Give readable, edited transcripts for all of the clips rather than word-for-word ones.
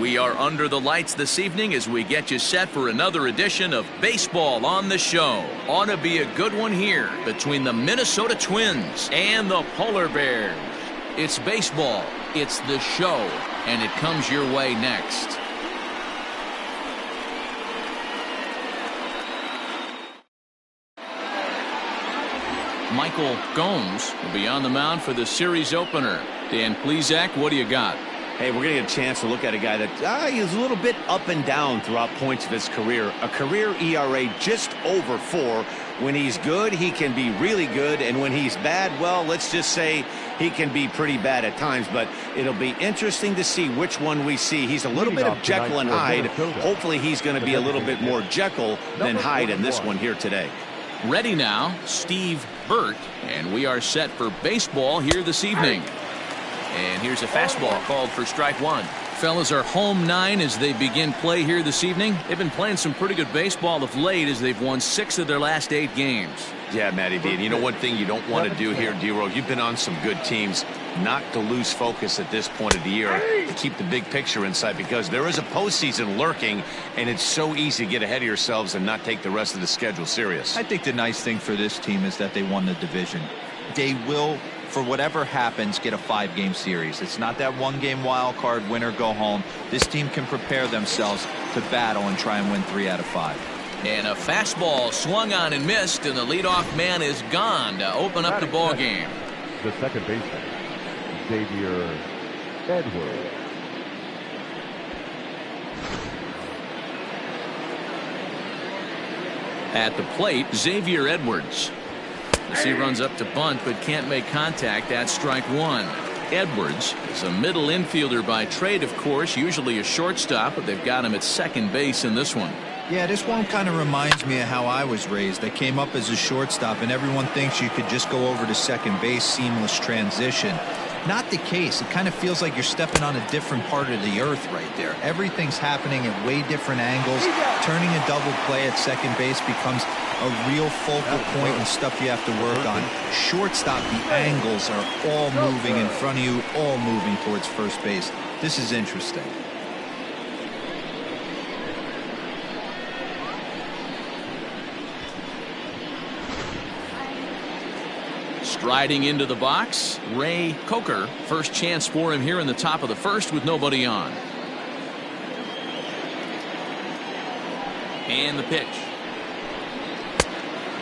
We are under the lights this evening as we get you set for another edition of Baseball on the Show. Ought to be a good one here between the Minnesota Twins and the Polar Bears. It's baseball, it's the show, and it comes your way next. Michael Gomes will be on the mound for the series opener. Dan Plesac, what do you got? Hey, we're going to get a chance to look at a guy that is a little bit up and down throughout points of his career. A career ERA just over 4. When he's good, he can be really good. And when he's bad, well, let's just say he can be pretty bad at times. But it'll be interesting to see which one we see. He's a little bit of Jekyll and Hyde. Hopefully he's going to be a little bit more Jekyll than Hyde in this one here today. Ready now, Steve Burt. And we are set for baseball here this evening. And here's a fastball called for strike one. Fellas are home 9 as they begin play here this evening. They've been playing some pretty good baseball of late as they've won 6 of their last 8 games. Yeah, Matty D. And you know one thing you don't want to do here, D-Roll, you've been on some good teams, not to lose focus at this point of the year, to keep the big picture in sight, because there is a postseason lurking, and it's so easy to get ahead of yourselves and not take the rest of the schedule serious. I think the nice thing for this team is that they won the division. They will, for whatever happens, get a 5-game series. It's not that 1-game wild card, win or go home. This team can prepare themselves to battle and try and win 3 out of 5. And a fastball swung on and missed, and the leadoff man is gone to open up the ball game. The second baseman, Xavier Edwards. At the plate, Xavier Edwards. As he runs up to bunt but can't make contact at strike one. Edwards is a middle infielder by trade, of course, usually a shortstop, but they've got him at second base in this one. Yeah, this one kind of reminds me of how I was raised. I came up as a shortstop, and everyone thinks you could just go over to second base, seamless transition. Not the case. It kind of feels like you're stepping on a different part of the earth right there. Everything's happening at way different angles. Turning a double play at second base becomes a real focal point and stuff you have to work on. Shortstop, the angles are all moving in front of you, all moving towards first base. This is interesting. Striding into the box, Ray Coker. First chance for him here in the top of the first with nobody on. And the pitch.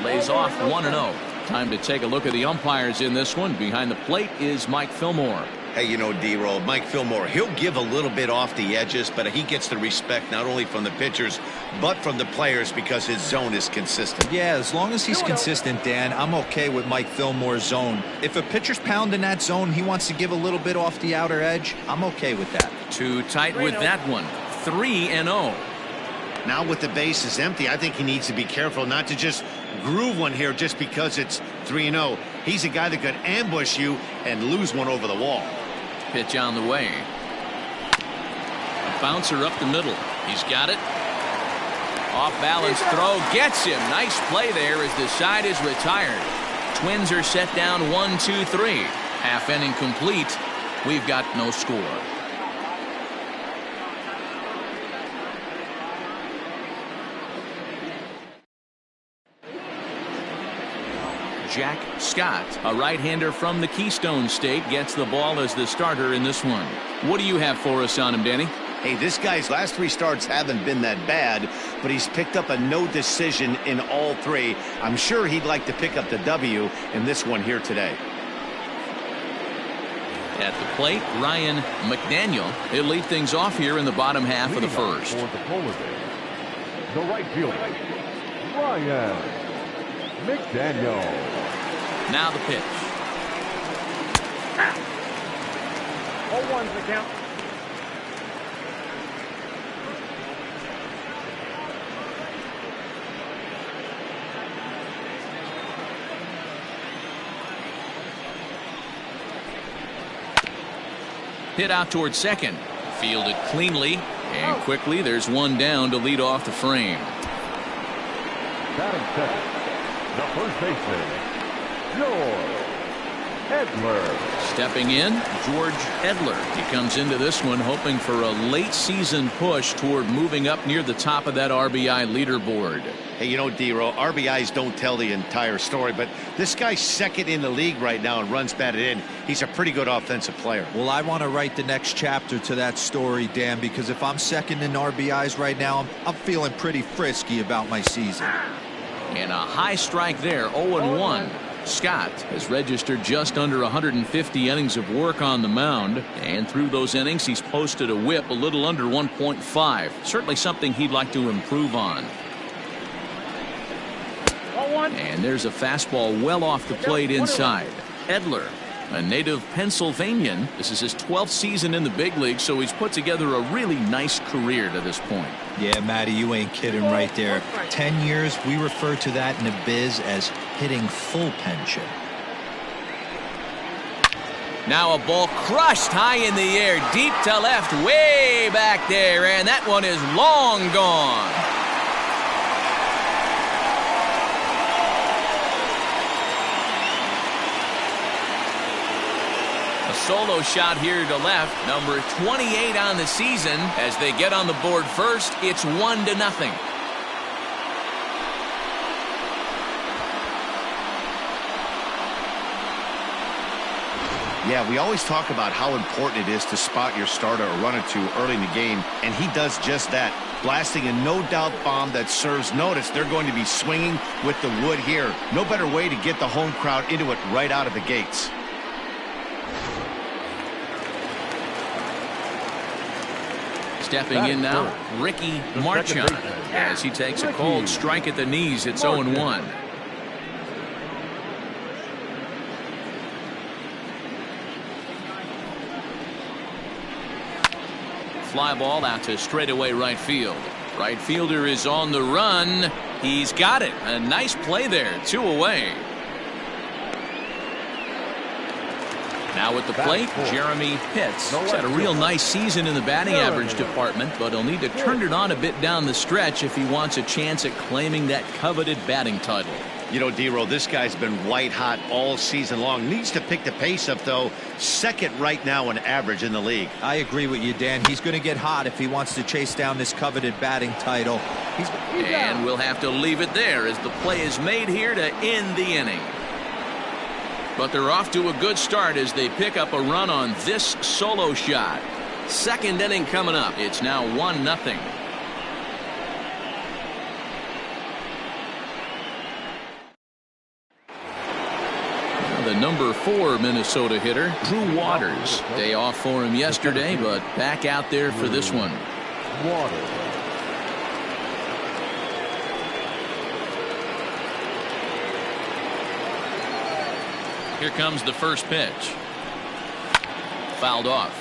Lays off 1-0. Time to take a look at the umpires in this one. Behind the plate is Mike Fillmore. Hey, you know, D-Roll, Mike Fillmore, he'll give a little bit off the edges, but he gets the respect not only from the pitchers, but from the players because his zone is consistent. Yeah, as long as he's consistent, Dan, I'm okay with Mike Fillmore's zone. If a pitcher's pounding that zone, he wants to give a little bit off the outer edge, I'm okay with that. Too tight with that one. 3-0. Now with the bases empty, I think he needs to be careful not to just groove one here just because it's 3-0. He's a guy that could ambush you and lose one over the wall. Pitch on the way. A bouncer up the middle. He's got it. Off balance throw gets him. Nice play there as the side is retired. Twins are set down 1-2-3. Half inning complete. We've got no score. Jack Scott, a right-hander from the Keystone State, gets the ball as the starter in this one. What do you have for us on him, Danny? Hey, this guy's last 3 starts haven't been that bad, but he's picked up a no decision in all 3. I'm sure he'd like to pick up the W in this one here today. At the plate, Ryan McDaniel. He'll lead things off here in the bottom half of the first. For the Polar Bears, the right fielder, Ryan McDaniel. Now the pitch. 0-1's the count. Hit out towards second. Fielded cleanly and quickly. There's one down to lead off the frame. Batting second, the first baseman, George Edler. Stepping in, George Edler. He comes into this one hoping for a late season push toward moving up near the top of that RBI leaderboard. Hey, you know, D-Row, RBIs don't tell the entire story, but this guy's second in the league right now in runs batted in. He's a pretty good offensive player. Well, I want to write the next chapter to that story, Dan, because if I'm second in RBIs right now, I'm feeling pretty frisky about my season. And a high strike there, 0-1. Scott has registered just under 150 innings of work on the mound, and through those innings he's posted a whip a little under 1.5. Certainly something he'd like to improve on. And there's a fastball well off the plate inside. Edler, a native Pennsylvanian. This is his 12th season in the big league, so he's put together a really nice career to this point. Yeah, Matty, you ain't kidding right there. 10 years, we refer to that in the biz as hitting full pension. Now a ball crushed high in the air, deep to left, way back there, and that one is long gone. A solo shot here to left, number 28 on the season. As they get on the board first, it's 1-0. Yeah, we always talk about how important it is to spot your starter or run or two early in the game, and he does just that, blasting a no-doubt bomb that serves notice. They're going to be swinging with the wood here. No better way to get the home crowd into it right out of the gates. Stepping in now, Ricky Marchand, as he takes a cold strike at the knees. It's 0-1. Fly ball out to straightaway right field. Right fielder is on the run. He's got it. A nice play there. 2 away. Now at the plate, Jeremy Pitts. He's had a real nice season in the batting average department, but he'll need to turn it on a bit down the stretch if he wants a chance at claiming that coveted batting title. You know, D-Row, this guy's been white hot all season long. Needs to pick the pace up, though. Second right now in average in the league. I agree with you, Dan. He's going to get hot if he wants to chase down this coveted batting title. And we'll have to leave it there as the play is made here to end the inning. But they're off to a good start as they pick up a run on this solo shot. Second inning coming up. It's now 1-0. The number 4 Minnesota hitter, Drew Waters. Day off for him yesterday, but back out there for this one. Waters. Here comes the first pitch. Fouled off.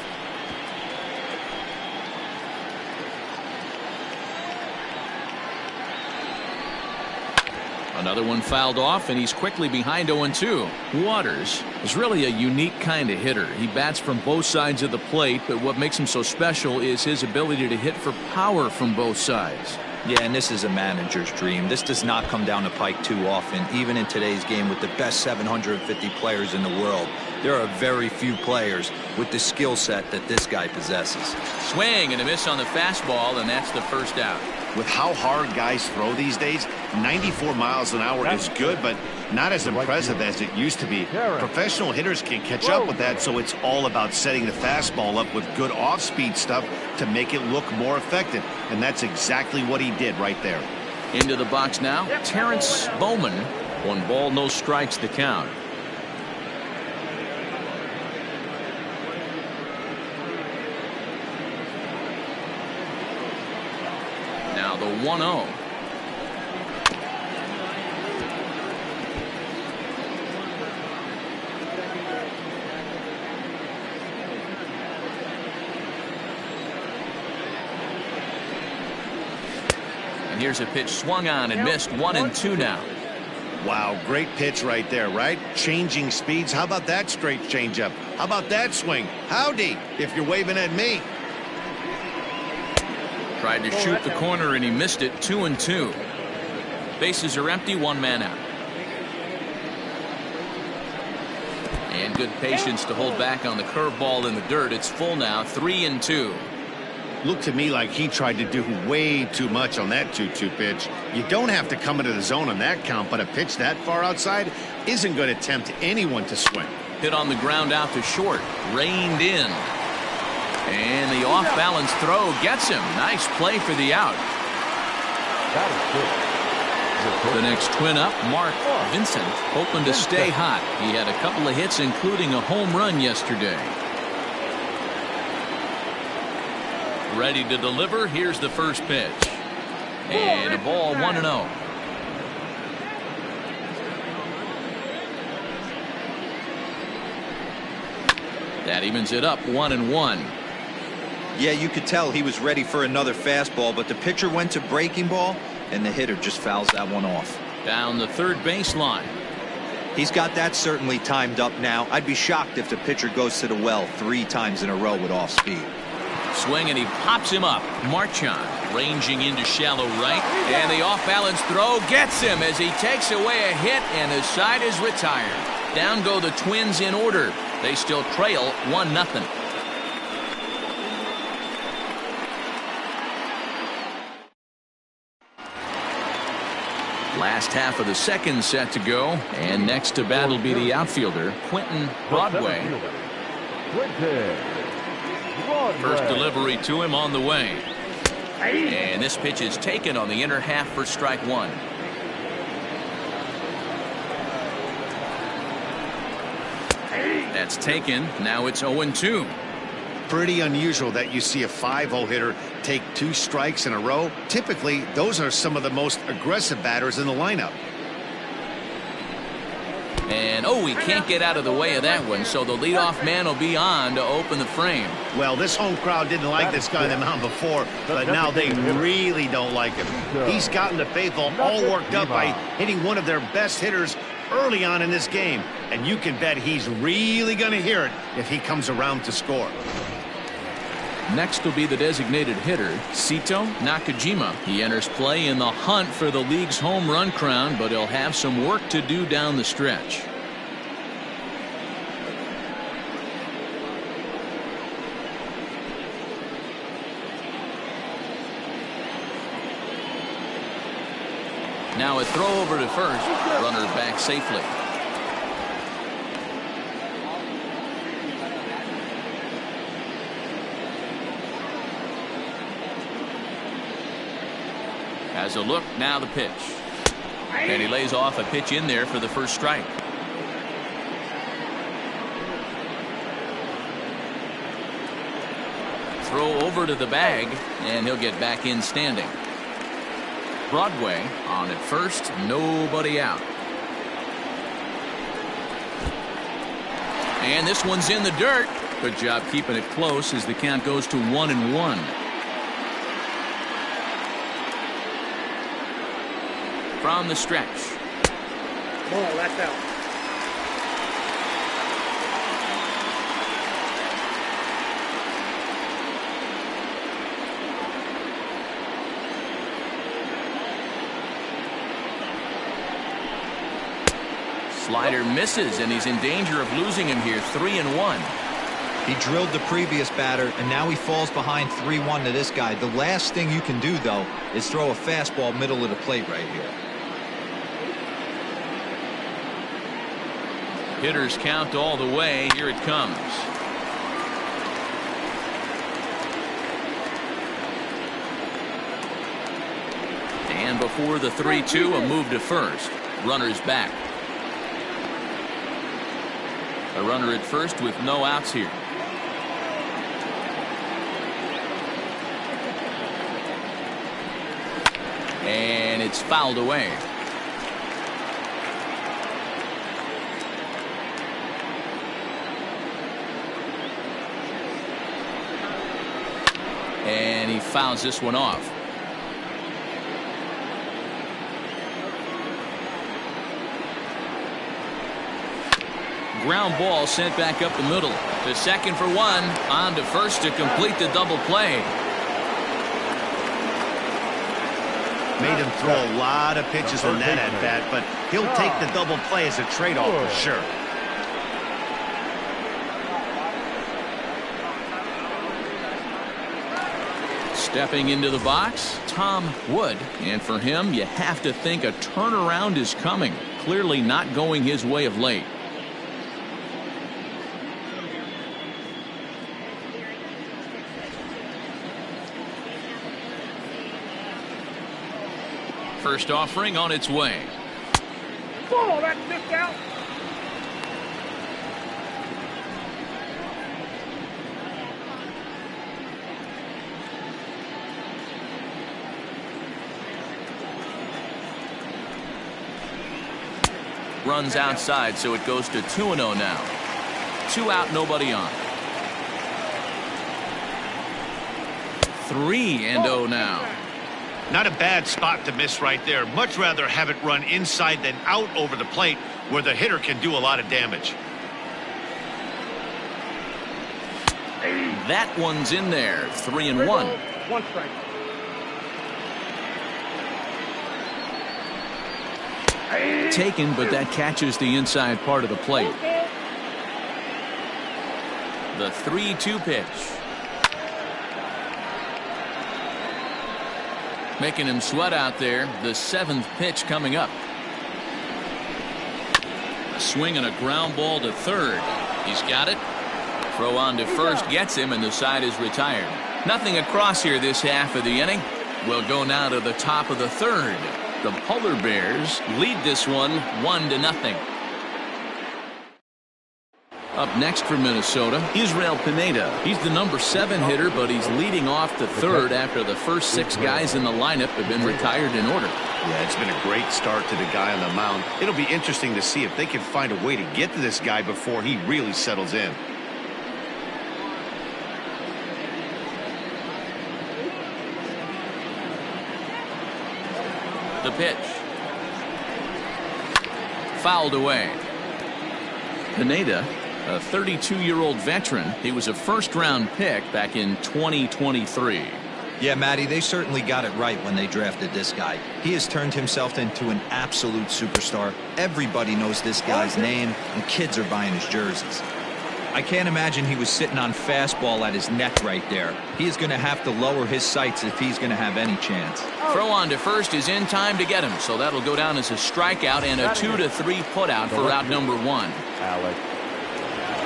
Another one fouled off, and he's quickly behind 0-2. Waters is really a unique kind of hitter. He bats from both sides of the plate, but what makes him so special is his ability to hit for power from both sides. Yeah, and this is a manager's dream. This does not come down the pike too often, even in today's game with the best 750 players in the world. There are very few players with the skill set that this guy possesses. Swing and a miss on the fastball, and that's the first out. With how hard guys throw these days, 94 miles an hour is good, but not as impressive as it used to be. Professional hitters can catch up with that, so it's all about setting the fastball up with good off-speed stuff to make it look more effective, and that's exactly what he did right there. Into the box now, Terrence Bowman. 1 ball, no strikes the count. Now the 1-0. And here's a pitch swung on and missed. 1-2 now. Wow, great pitch right there, right? Changing speeds. How about that straight changeup? How about that swing? Howdy, if you're waving at me. Tried to shoot the corner and he missed it. 2-2. Bases are empty. 1 man out. And good patience to hold back on the curveball in the dirt. It's full now, 3-2. Looked to me like he tried to do way too much on that 2-2 pitch. You don't have to come into the zone on that count, but a pitch that far outside isn't going to tempt anyone to swing. Hit on the ground out to short. Reined in. And the off-balance throw gets him. Nice play for the out. The next twin up, Mark Vincent, hoping to stay hot. He had a couple of hits, including a home run yesterday. Ready to deliver. Here's the first pitch. And a ball, 1-0. That evens it up, 1-1. Yeah, you could tell he was ready for another fastball, but the pitcher went to breaking ball, and the hitter just fouls that one off. Down the third baseline. He's got that certainly timed up now. I'd be shocked if the pitcher goes to the well 3 times in a row with off speed. Swing, and he pops him up. Marchand ranging into shallow right, and the off-balance throw gets him as he takes away a hit, and his side is retired. Down go the Twins in order. They still trail 1-0. Last half of the second set to go, and next to bat will be the outfielder, Quentin Broadway. First delivery to him on the way. And this pitch is taken on the inner half for strike 1. That's taken. Now it's 0-2. Pretty unusual that you see a 5-0 hitter take 2 strikes in a row. Typically, those are some of the most aggressive batters in the lineup. And he can't get out of the way of that one, so the leadoff man will be on to open the frame. Well, this home crowd didn't like this guy on the mound before, but now they really don't like him. He's gotten the faithful all worked up by hitting one of their best hitters early on in this game, and you can bet he's really going to hear it if he comes around to score. Next will be the designated hitter, Sito Nakajima. He enters play in the hunt for the league's home run crown, but he'll have some work to do down the stretch. Now a throw over to first. Runner back safely. Has a look, now the pitch. And he lays off a pitch in there for the first strike. Throw over to the bag, and he'll get back in standing. Broadway on at first, nobody out. And this one's in the dirt. Good job keeping it close as the count goes to 1-1. From the stretch. Ball, that's out. Slider misses, and he's in danger of losing him here. 3-1. He drilled the previous batter, and now he falls behind 3-1 to this guy. The last thing you can do, though, is throw a fastball middle of the plate right here. Hitters count all the way. Here it comes. And before the 3-2, a move to first. Runner's back. A runner at first with no outs here. And it's fouled away. And he fouls this one off. Ground ball sent back up the middle. To second for one. On to first to complete the double play. Made him throw a lot of pitches in that at bat, but he'll take the double play as a trade-off for sure. Stepping into the box, Tom Wood. And for him, you have to think a turnaround is coming. Clearly not going his way of late. First offering on its way. Oh, that missed out. Runs outside, so it goes to 2-0 now. 2 out, nobody on. 3-0 now. Not a bad spot to miss right there. Much rather have it run inside than out over the plate where the hitter can do a lot of damage. That one's in there. 3-1. One strike. Taken, but that catches the inside part of the plate. The 3-2 pitch. Making him sweat out there. The 7th pitch coming up. A swing and a ground ball to third. He's got it. Throw on to first gets him, and the side is retired. Nothing across here this half of the inning. We'll go now to the top of the third. The Polar Bears lead this one 1-0. Up next for Minnesota, Israel Pineda. He's the number 7 hitter, but he's leading off the third after the first 6 guys in the lineup have been retired in order. Yeah, it's been a great start to the guy on the mound. It'll be interesting to see if they can find a way to get to this guy before he really settles in. The pitch. Fouled away. Pineda, a 32-year-old veteran. He was a first-round pick back in 2023. Yeah, Matty, they certainly got it right when they drafted this guy. He has turned himself into an absolute superstar. Everybody knows this guy's name, and kids are buying his jerseys. I can't imagine he was sitting on fastball at his neck right there. He is going to have to lower his sights if he's going to have any chance. Throw on to first is in time to get him, so that'll go down as a strikeout and a 2-3 putout for out number 1. Alec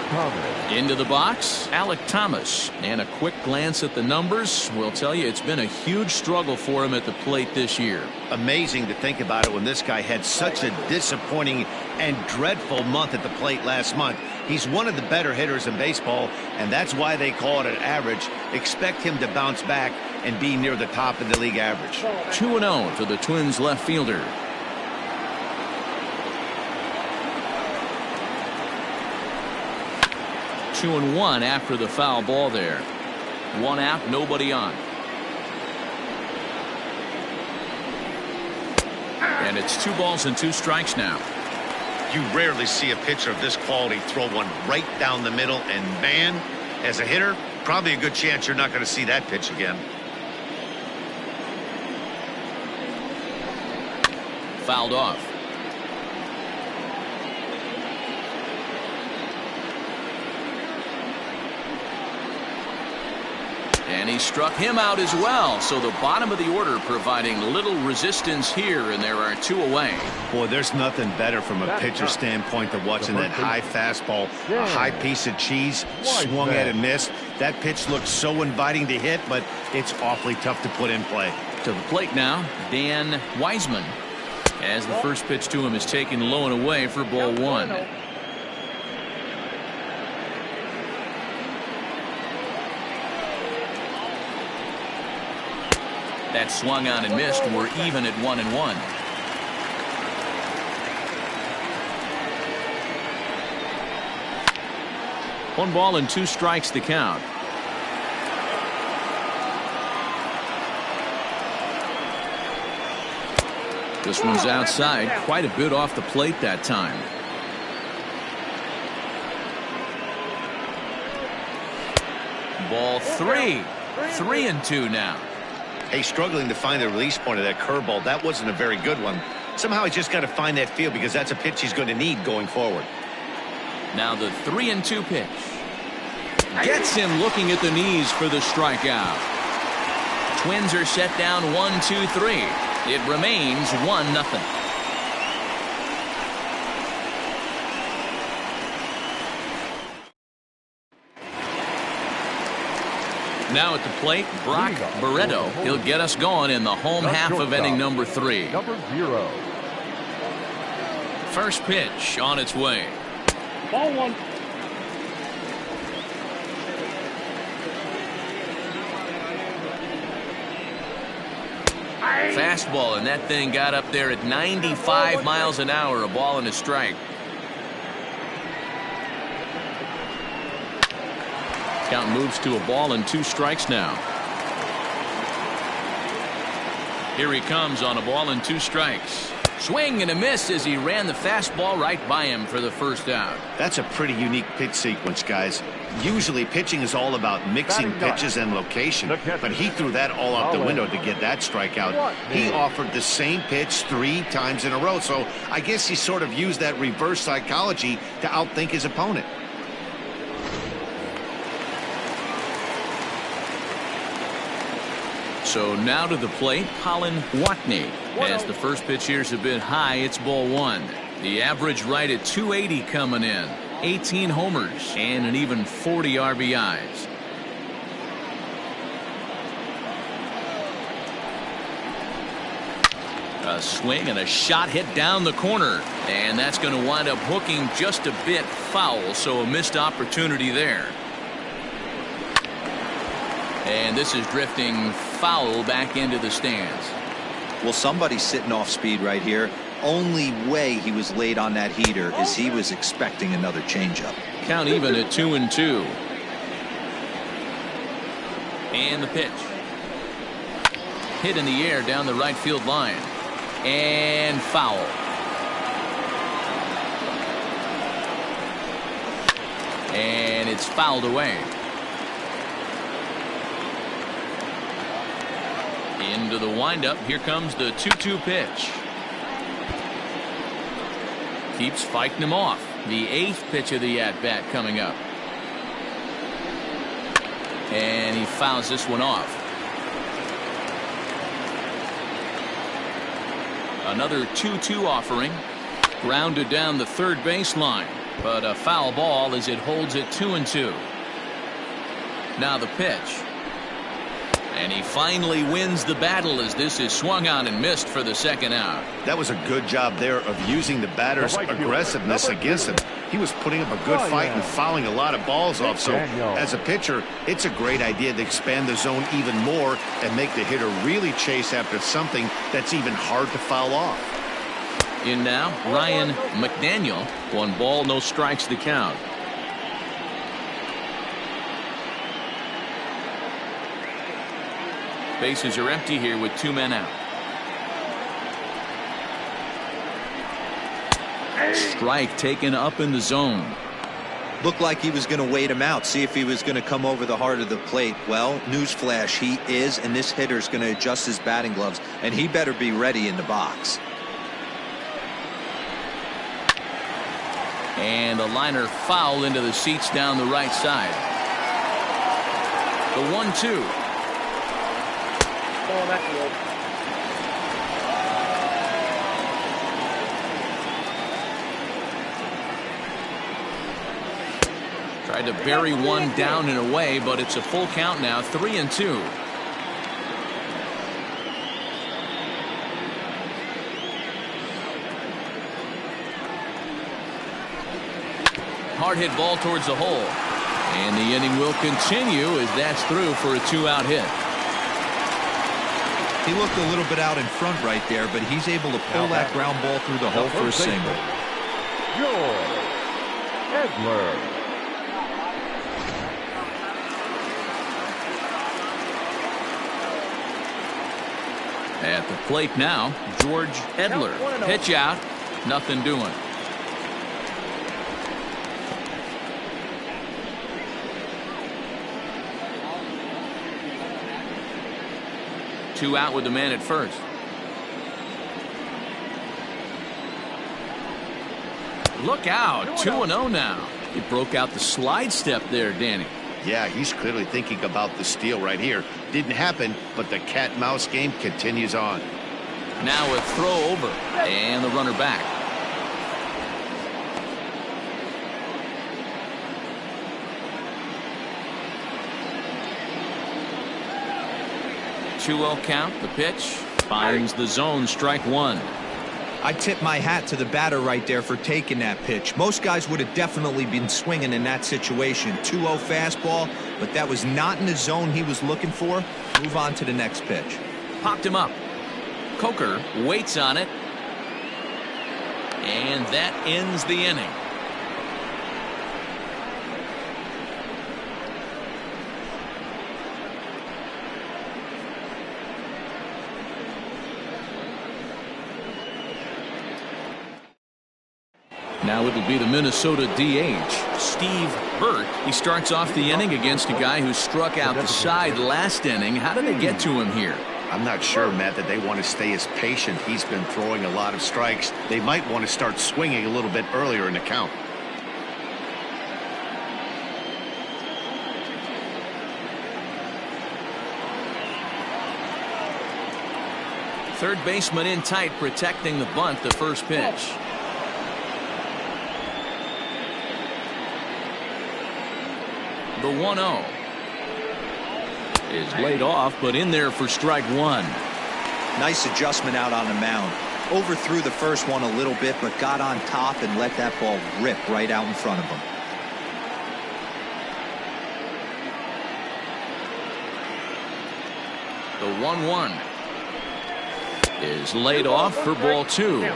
Thomas. Into the box, Alec Thomas. And a quick glance at the numbers will tell you it's been a huge struggle for him at the plate this year. Amazing to think about it when this guy had such a disappointing and dreadful month at the plate last month. He's one of the better hitters in baseball, and that's why they call it an average. Expect him to bounce back and be near the top of the league average. 2-0 to the Twins left fielder. Two and 1 after the foul ball there. 1 out, nobody on. And it's 2 balls and 2 strikes now. You rarely see a pitcher of this quality throw one right down the middle, and man, as a hitter, probably a good chance you're not going to see that pitch again. Fouled off. And he struck him out as well. So the bottom of the order providing little resistance here, and there are 2 away. Boy, there's nothing better from a pitcher standpoint than watching that high fastball, a high piece of cheese, swung at and missed. That pitch looked so inviting to hit, but it's awfully tough to put in play. To the plate now, Dan Wiseman. As the first pitch to him is taken low and away for ball 1. That swung on and missed. We're even at 1-1. One ball and 2 strikes to count. This one's outside, quite a bit off the plate that time. Ball 3. 3-2 now. Hey, struggling to find the release point of that curveball. That wasn't a very good one. Somehow he's just got to find that feel, because that's a pitch he's going to need going forward. Now the 3-2 pitch. Gets him looking at the knees for the strikeout. Twins are set down 1-2-3. It remains 1-0. Now at the plate, Brock Barreto. He'll get us going in the home half of inning number 3. Number 0. First pitch on its way. Ball 1. Fastball, and that thing got up there at 95 miles an hour. A ball and a strike. Count moves to a ball and 2 strikes now. Here he comes on a ball and 2 strikes. Swing and a miss as he ran the fastball right by him for the first out. That's a pretty unique pitch sequence, guys. Usually pitching is all about mixing pitches and location, but he threw that all out the window to get that strikeout. He offered the same pitch 3 times in a row, so I guess he sort of used that reverse psychology to outthink his opponent. So now to the plate, Colin Watney. As the first pitch here's a bit high, it's ball 1. The average right at 280 coming in. 18 homers and an even 40 RBIs. A swing and a shot hit down the corner. And that's going to wind up hooking just a bit foul, so a missed opportunity there. And this is drifting foul back into the stands. Well, somebody's sitting off speed right here. Only way he was late on that heater is he was expecting another changeup. Count even at 2-2. And the pitch. Hit in the air down the right field line. And foul. And it's fouled away. Into the windup. Here comes the 2-2 pitch. Keeps fighting him off. The 8th pitch of the at-bat coming up. And he fouls this one off. Another 2-2 offering. Grounded down the third baseline. But a foul ball as it holds it 2-2. Now the pitch. And he finally wins the battle as this is swung on and missed for the second out. That was a good job there of using the batter's aggressiveness against him. He was putting up a good fight and fouling a lot of balls off. So as a pitcher, it's a great idea to expand the zone even more and make the hitter really chase after something that's even hard to foul off. In now, Ryan McDaniel. 1 ball, no strikes to count. Bases are empty here with 2 men out. Strike taken up in the zone. Looked like he was going to wait him out, see if he was going to come over the heart of the plate. Well, newsflash, he is, and this hitter's going to adjust his batting gloves, and he better be ready in the box. And a liner foul into the seats down the right side. The 1-2. Ball that field. Tried to bury one down and away, but it's a full count now. 3-2. Hard hit ball towards the hole. And the inning will continue as that's through for a 2-out hit. He looked a little bit out in front right there, but he's able to pull that ground ball through the hole for a single. George Edler. At the plate now, George Edler. Pitch out, nothing doing. Two out with the man at first. Look out, 2-0 now. He broke out the slide step there, Danny. Yeah, he's clearly thinking about the steal right here. Didn't happen, but the cat-mouse game continues on. Now a throw over, and the runner back. Two-0 count. The pitch finds the zone. Strike one. I tip my hat to the batter right there for taking that pitch. Most guys would have definitely been swinging in that situation. 2-0 fastball, but that was not in the zone he was looking for. Move on to the next pitch. Popped him up. Coker waits on it. And that ends the inning. Now it'll be the Minnesota DH, Steve Burt. He starts off the inning against a guy who struck out the side last inning. How did they get to him here? I'm not sure, Matt, that they want to stay as patient. He's been throwing a lot of strikes. They might want to start swinging a little bit earlier in the count. Third baseman in tight, protecting the bunt. The first pitch. The 1-0 is laid off, but in there for strike one. Nice adjustment out on the mound. Overthrew the first one a little bit, but got on top and let that ball rip right out in front of him. The 1-1 is laid off for ball two.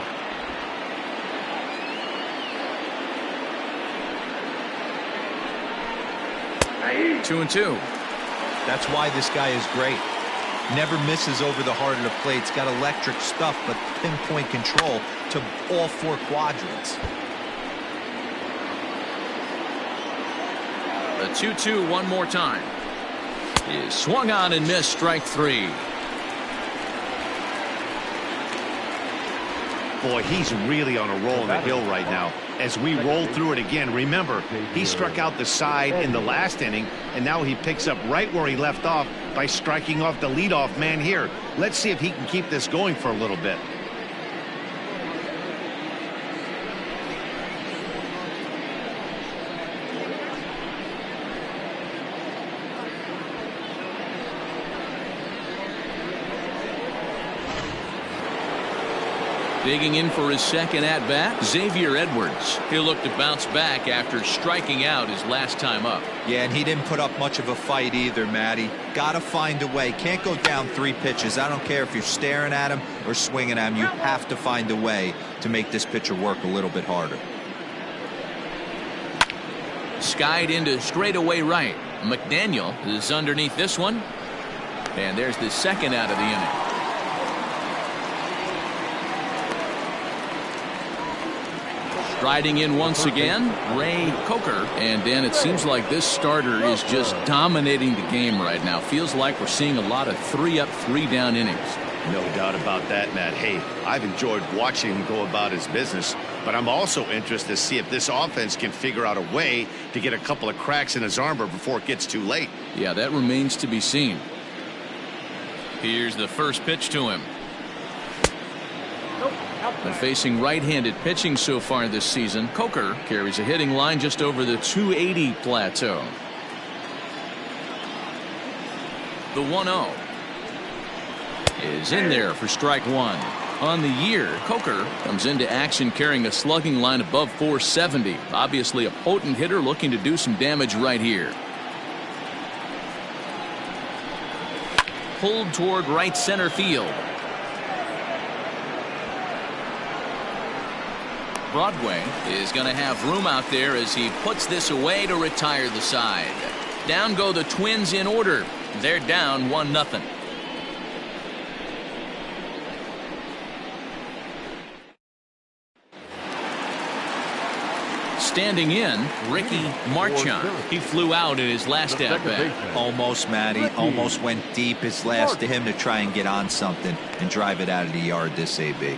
Two and two. That's why this guy is great. Never misses over the heart of the plate. He's got electric stuff, but pinpoint control to all four quadrants. The 2-2 one more time. Is swung on and missed. Strike three. Boy, he's really on a roll in the hill right now. As we roll through it again, remember, he struck out the side in the last inning, and now he picks up right where he left off by striking off the leadoff man here. Let's see if he can keep this going for a little bit. Digging in for his second at-bat, Xavier Edwards. He'll look to bounce back after striking out his last time up. Yeah, and he didn't put up much of a fight either, Matty. Got to find a way. Can't go down 3 pitches. I don't care if you're staring at him or swinging at him. You have to find a way to make this pitcher work a little bit harder. Skied into straightaway right. McDaniel is underneath this one. And there's the second out of the inning. Riding in once again, Ray Coker. And Dan, it seems like this starter is just dominating the game right now. Feels like we're seeing a lot of 3-up, 3-down innings. No doubt about that, Matt. Hey, I've enjoyed watching him go about his business, but I'm also interested to see if this offense can figure out a way to get a couple of cracks in his armor before it gets too late. Yeah, that remains to be seen. Here's the first pitch to him. Been facing right-handed pitching so far this season. Coker carries a hitting line just over the 280 plateau. The 1-0 is in there for strike one. On the year, Coker comes into action carrying a slugging line above 470. Obviously a potent hitter looking to do some damage right here. Pulled toward right center field. Broadway is going to have room out there as he puts this away to retire the side. Down go the Twins in order. They're down 1-0. Standing in, Ricky Marchand. He flew out in his last at-bat. Almost, Matty. Almost went deep his last to him to try and get on something and drive it out of the yard, this AB.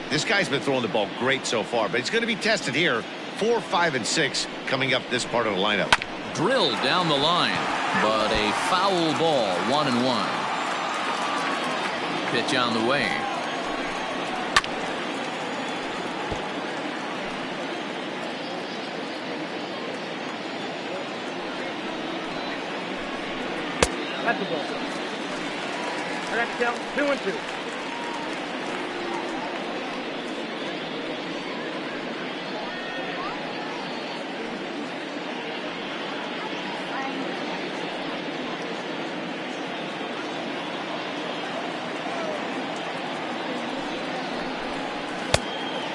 This guy's been throwing the ball great so far, but he's going to be tested here. 4, 5, and 6 coming up this part of the lineup. Drilled down the line, but a foul ball. 1-1. Pitch on the way. That's the ball. And that's count 2-2.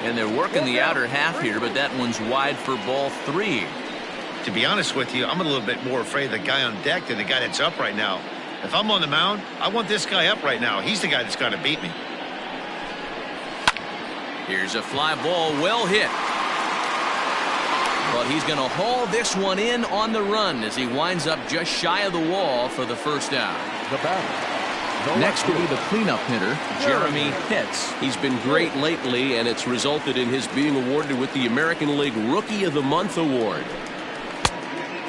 And they're working the outer half here, but that one's wide for ball 3. To be honest with you, I'm a little bit more afraid of the guy on deck than the guy that's up right now. If I'm on the mound, I want this guy up right now. He's the guy that's got to beat me. Here's a fly ball, well hit. But he's going to haul this one in on the run as he winds up just shy of the wall for the first down. The batter. Next will be the cleanup hitter, Jeremy Pitts. He's been great lately, and it's resulted in his being awarded with the American League Rookie of the Month award.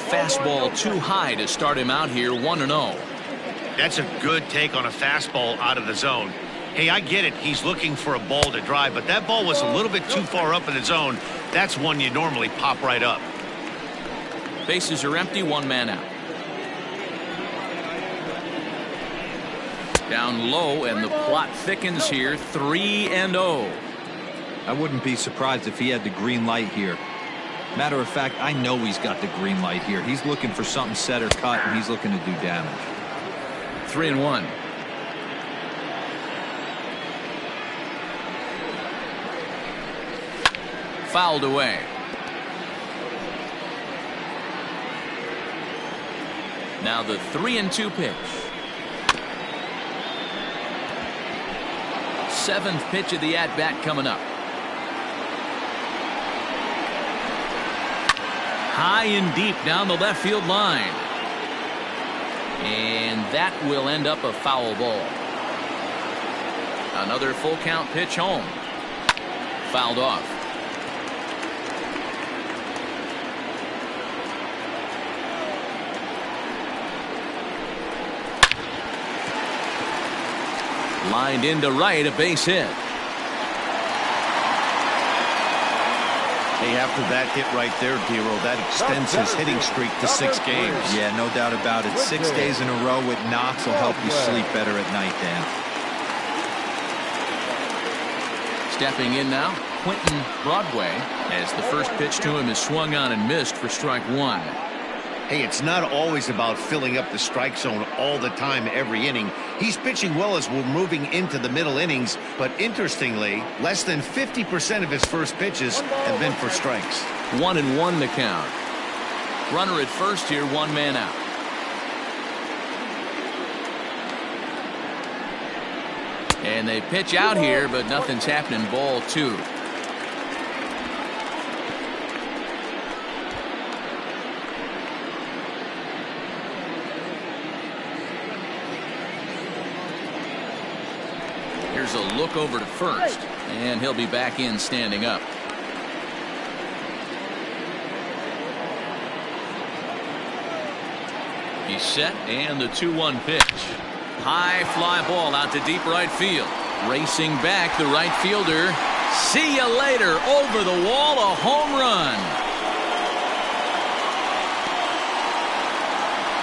Fastball too high to start him out here. 1-0. That's a good take on a fastball out of the zone. Hey, I get it. He's looking for a ball to drive, but that ball was a little bit too far up in the zone. That's one you normally pop right up. Bases are empty. 1 man out. Down low, and the plot thickens here. 3-0. I wouldn't be surprised if he had the green light here. Matter of fact, I know he's got the green light here. He's looking for something set or cut, and he's looking to do damage. 3-1. Fouled away. Now the 3-2 pitch. 7th pitch of the at-bat coming up. High and deep down the left field line. And that will end up a foul ball. Another full count pitch home. Fouled off. Lined into right, a base hit. Hey, after that hit right there, Dero, that extends his hitting streak to 6 games. Yeah, no doubt about it. 6 days in a row with knocks will help you sleep better at night, Dan. Stepping in now, Quentin Broadway, as the first pitch to him is swung on and missed for strike 1. Hey, it's not always about filling up the strike zone all the time every inning. He's pitching well as we're moving into the middle innings, but interestingly, less than 50% of his first pitches have been for strikes. 1-1 the count. Runner at first here, 1 man out. And they pitch out here, but nothing's happening. Ball 2. Here's a look over to first, and he'll be back in standing up. He's set, and the 2-1 pitch. High fly ball out to deep right field. Racing back, the right fielder. See you later. Over the wall, a home run.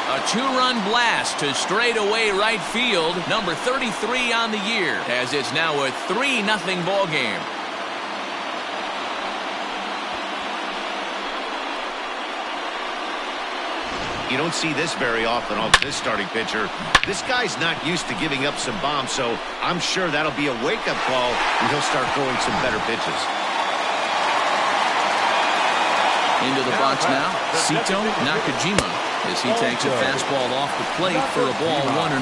A 2-run blast to straightaway right field. Number 33 on the year, as it's now a 3-0 ball game. You don't see this very often off this starting pitcher. This guy's not used to giving up some bombs, so I'm sure that'll be a wake-up call, and he'll start throwing some better pitches. Into the box now, Sito Nakajima, as he takes a fastball off the plate for a ball. 1-0.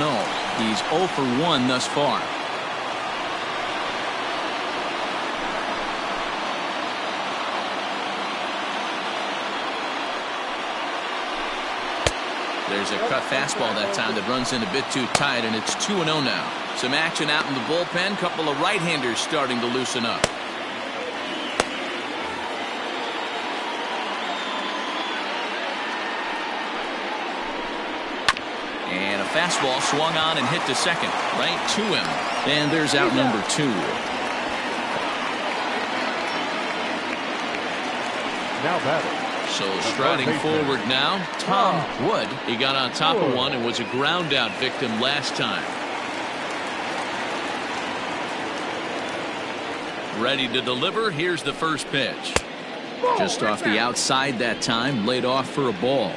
He's 0 for 1 thus far. There's a cut fastball that time that runs in a bit too tight, and it's 2-0 now. Some action out in the bullpen. Couple of right-handers starting to loosen up. fastball swung on and hit to second. Right to him. And there's out number 2. Now batting. So striding forward now, Tom Wood. He got on top of one and was a ground out victim last time. Ready to deliver. Here's the first pitch. Just off the outside that time, laid off for a ball.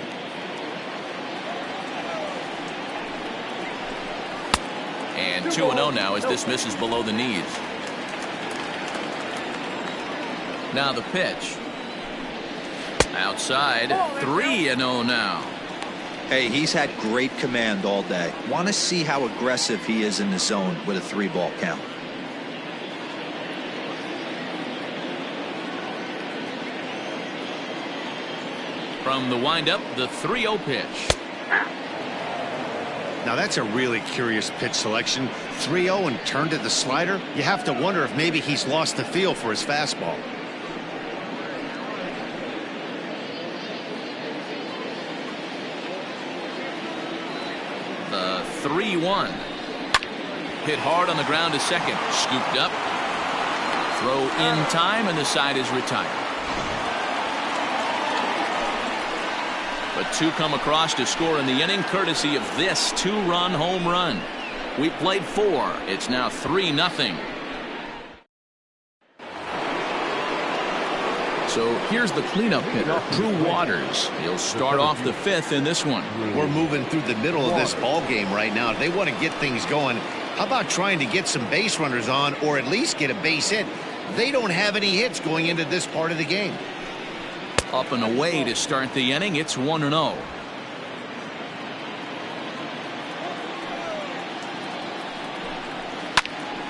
And 2-0 now as this misses below the knees. Now the pitch. Outside, 3-0 now. Hey, he's had great command all day. Want to see how aggressive he is in the zone with a 3-ball count. From the windup, the 3-0 pitch. Now that's a really curious pitch selection. 3-0 and turned to the slider. You have to wonder if maybe he's lost the feel for his fastball. The 3-1. Hit hard on the ground to second. Scooped up. Throw in time, and the side is retired. But 2 come across to score in the inning, courtesy of this 2-run home run. We played 4. It's now 3-0. So here's the cleanup hitter, Drew Waters. He'll start off the 5th in this one. We're moving through the middle of this ball game right now. If they want to get things going, how about trying to get some base runners on or at least get a base hit? They don't have any hits going into this part of the game. Up and away to start the inning. It's 1-0.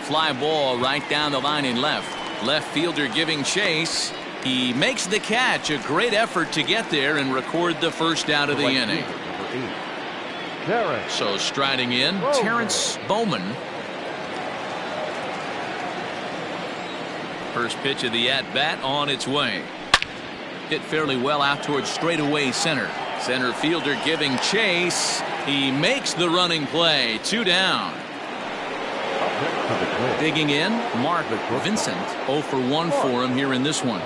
Fly ball right down the line in left. Left fielder giving chase. He makes the catch. A great effort to get there and record the first out of the inning. So striding in, Terrence Bowman. First pitch of the at-bat on its way. Hit fairly well out towards straightaway center. Center fielder giving chase. He makes the running play. 2 down. Digging in, Mark Vincent. 0 for 1 for him here in this one.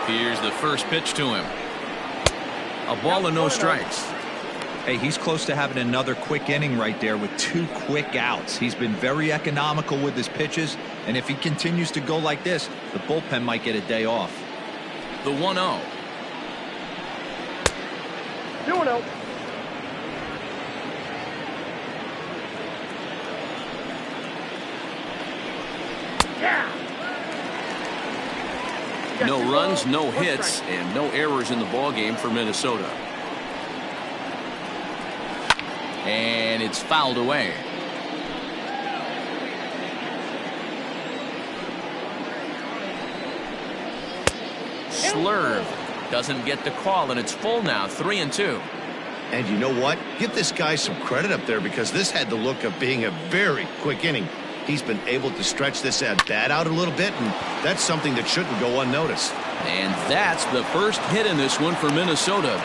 Here's the first pitch to him. A ball and no strikes. Hey, he's close to having another quick inning right there with 2 quick outs. He's been very economical with his pitches, and if he continues to go like this, the bullpen might get a day off. The 1-0. 2-0. No runs, no hits, and no errors in the ballgame for Minnesota. And it's fouled away. Slurve doesn't get the call, and it's full now. 3-2. And you know what? Give this guy some credit up there because this had the look of being a very quick inning. He's been able to stretch this at-bat out a little bit, and that's something that shouldn't go unnoticed. And that's the first hit in this one for Minnesota.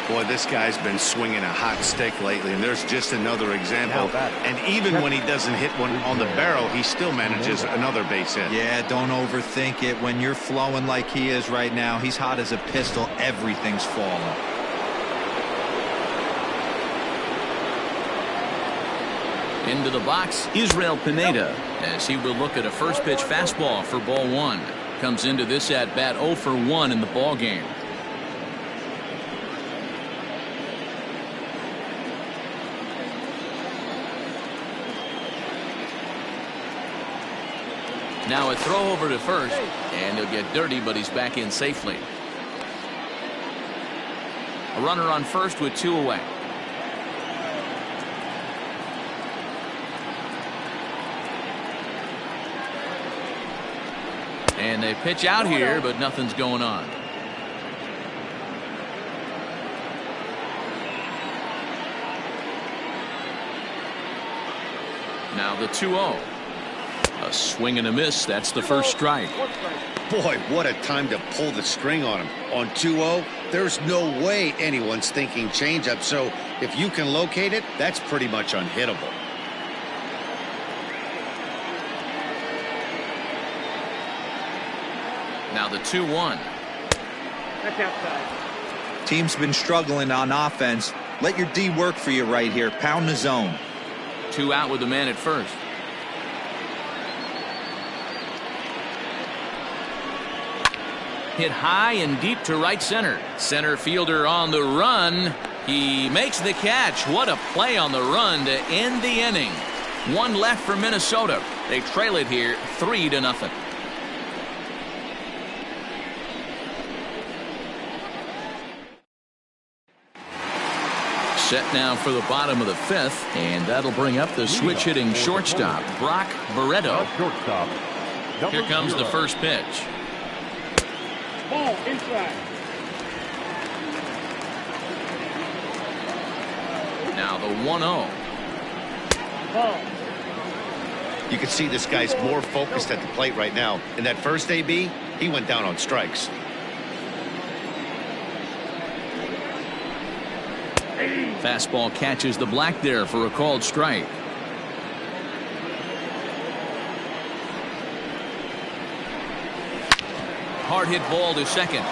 Boy, this guy's been swinging a hot stick lately, and there's just another example. And even when he doesn't hit one on the barrel, he still manages another base hit. Yeah, don't overthink it. When you're flowing like he is right now, he's hot as a pistol. Everything's falling. Into the box, Israel Pineda, as he will look at a first pitch fastball for ball 1. Comes into this at bat 0 for 1 in the ball game. Now a throw over to first, and he'll get dirty, but he's back in safely. A runner on first with 2 away. And they pitch out here, but nothing's going on. Now the 2-0. A swing and a miss. That's the first strike. Boy, what a time to pull the string on him. On 2-0, there's no way anyone's thinking changeup. So if you can locate it, that's pretty much unhittable. Now the 2-1. That's outside. Team's been struggling on offense. Let your D work for you right here. Pound the zone. 2 out with the man at first. Hit high and deep to right center. Center fielder on the run. He makes the catch. What a play on the run to end the inning. 1 left for Minnesota. They trail it here 3-0. Set now for the bottom of the 5th, and that'll bring up the switch hitting shortstop, Brock Barreto. Shortstop. Here comes the first pitch. Ball inside. Now the 1-0. Ball. You can see this guy's more focused at the plate right now. In that first AB, he went down on strikes. Fastball catches the black there for a called strike. Hard hit ball to second.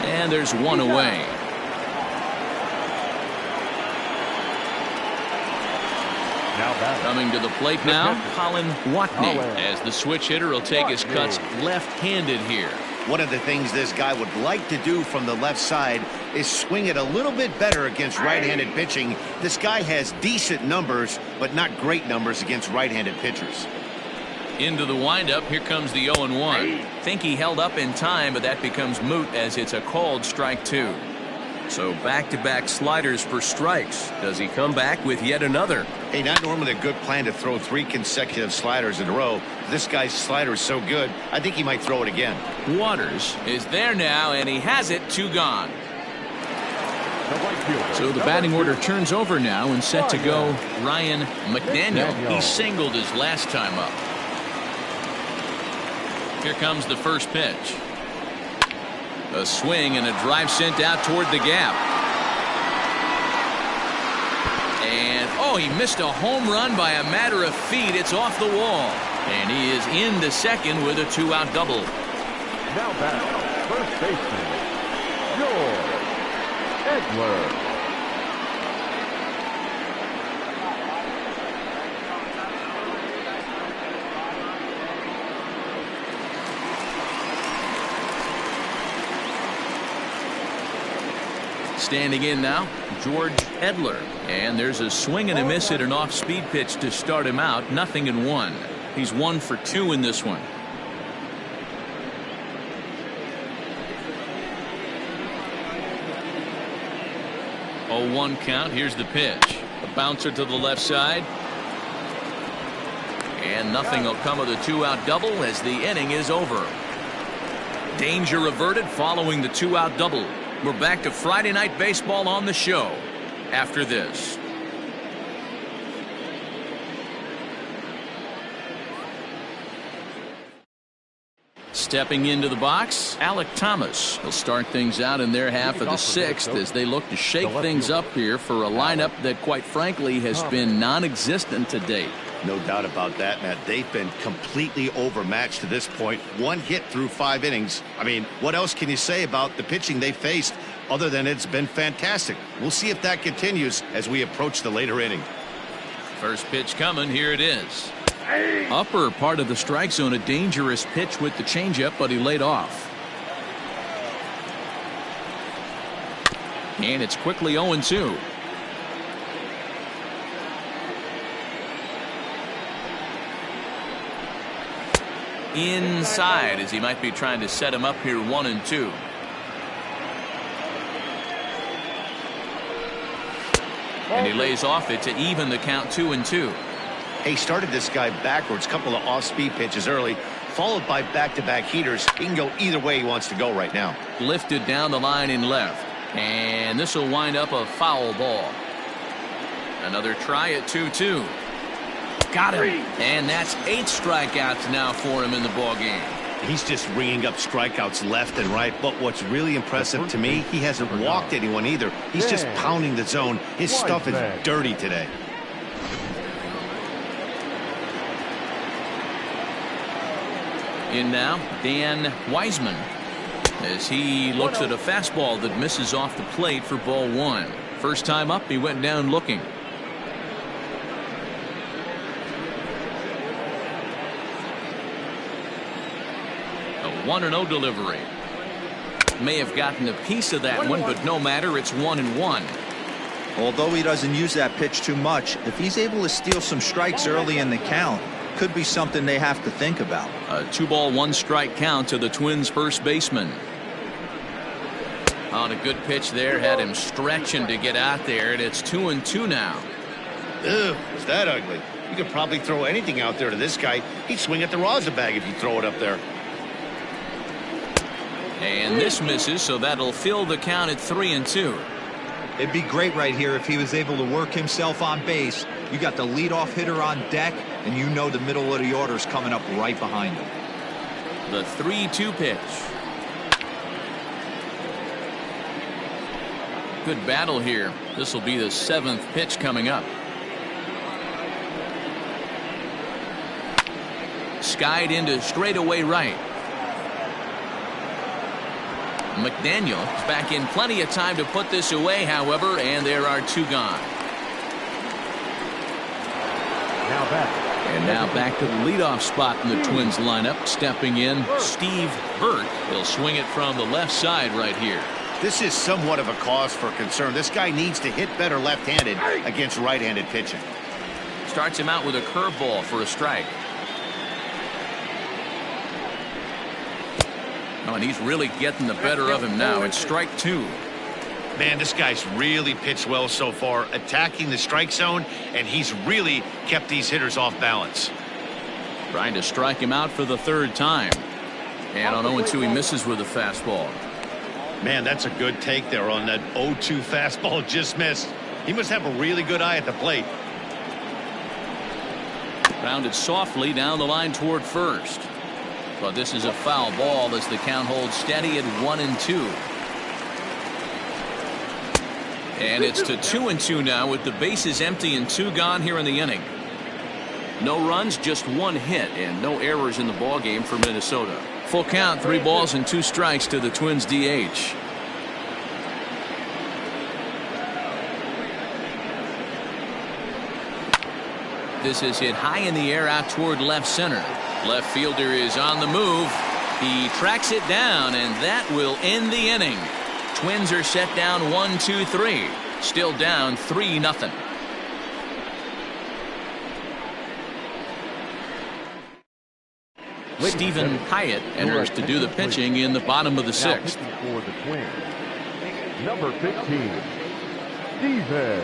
And there's 1 away. Coming to the plate now, Colin Watney, as the switch hitter will take his cuts left-handed here. One of the things this guy would like to do from the left side is swing it a little bit better against right-handed pitching. This guy has decent numbers, but not great numbers against right-handed pitchers. Into the windup, here comes the 0-1. Think he held up in time, but that becomes moot as it's a called strike 2. So back-to-back sliders for strikes. Does he come back with yet another? Hey, not normally a good plan to throw 3 consecutive sliders in a row. This guy's slider is so good, I think he might throw it again. Waters is there now, and he has it. 2 gone. So the batting order turns over now and set to go Ryan McDaniel. He singled his last time up. Here comes the first pitch. A swing and a drive sent out toward the gap. And oh, he missed a home run by a matter of feet. It's off the wall. And he is into second with a 2-out double. Now back, first baseman, George Edler. Standing in now, George Edler. And there's a swing and a miss at an off-speed pitch to start him out. 0-1. He's 1 for 2 in this one. 0-1 count. Here's the pitch. A bouncer to the left side. And nothing will come of the 2-out double as the inning is over. Danger averted following the 2-out double. We're back to Friday Night Baseball on the show after this. Stepping into the box, Alec Thomas. He'll start things out in their half of the 6th as they look to shake things up here for a lineup that, quite frankly, has been non-existent to date. No doubt about that, Matt. They've been completely overmatched to this point. 1 hit through 5 innings. I mean, what else can you say about the pitching they faced other than it's been fantastic? We'll see if that continues as we approach the later inning. First pitch coming. Here it is. Upper part of the strike zone. A dangerous pitch with the changeup, but he laid off. And it's quickly 0-2. Inside as he might be trying to set him up here 1-2. And he lays off it to even the count 2-2. He started this guy backwards, couple of off-speed pitches early, followed by back-to-back heaters. He can go either way he wants to go right now. Lifted down the line in left. And this will wind up a foul ball. Another try at 2-2. Got him. And that's 8 strikeouts now for him in the ball game. He's just ringing up strikeouts left and right. But what's really impressive to me, he hasn't walked anyone either. He's just pounding the zone. His stuff is dirty today. In now, Dan Wiseman, as he looks at a fastball that misses off the plate for ball 1. First time up, he went down looking. A 1-0 delivery. May have gotten a piece of that one, but no matter, it's 1-1. Although he doesn't use that pitch too much, if he's able to steal some strikes early in the count, could be something they have to think about. A 2-ball 1-strike count to the Twins first baseman. On a good pitch there, had him stretching to get out there, and it's 2-2 now. Ugh, is that ugly? You could probably throw anything out there to this guy. He'd swing at the rosin bag if you throw it up there. And this misses, so that'll fill the count at 3-2. It'd be great right here if he was able to work himself on base. You got the leadoff hitter on deck, and you know the middle of the order is coming up right behind him. The 3-2 pitch. Good battle here. This will be the 7th pitch coming up. Skied into straightaway right. McDaniel is back in plenty of time to put this away, however, and there are 2 gone. And now back to the leadoff spot in the Twins lineup. Stepping in, Steve Burt. He'll swing it from the left side right here. This is somewhat of a cause for concern. This guy needs to hit better left-handed against right-handed pitching. Starts him out with a curveball for a strike. Oh, and he's really getting the better of him now. It's strike 2. Man, this guy's really pitched well so far, attacking the strike zone, and he's really kept these hitters off balance. Trying to strike him out for the 3rd time. And on 0-2, he misses with a fastball. Man, that's a good take there on that 0-2 fastball just missed. He must have a really good eye at the plate. Rounded softly down the line toward first. But this is a foul ball as the count holds steady at 1-2. And it's to 2-2 now with the bases empty and 2 gone here in the inning. No runs, just 1 hit, and no errors in the ball game for Minnesota. Full count, 3 balls and 2 strikes to the Twins DH. This is hit high in the air out toward left center. Left fielder is on the move. He tracks it down, and that will end the inning. Twins are set down 1-2-3. Still down 3-0. Stephen Hyatt enters to do the pitching in the bottom of the 6th. For the Twins, number 15, Stephen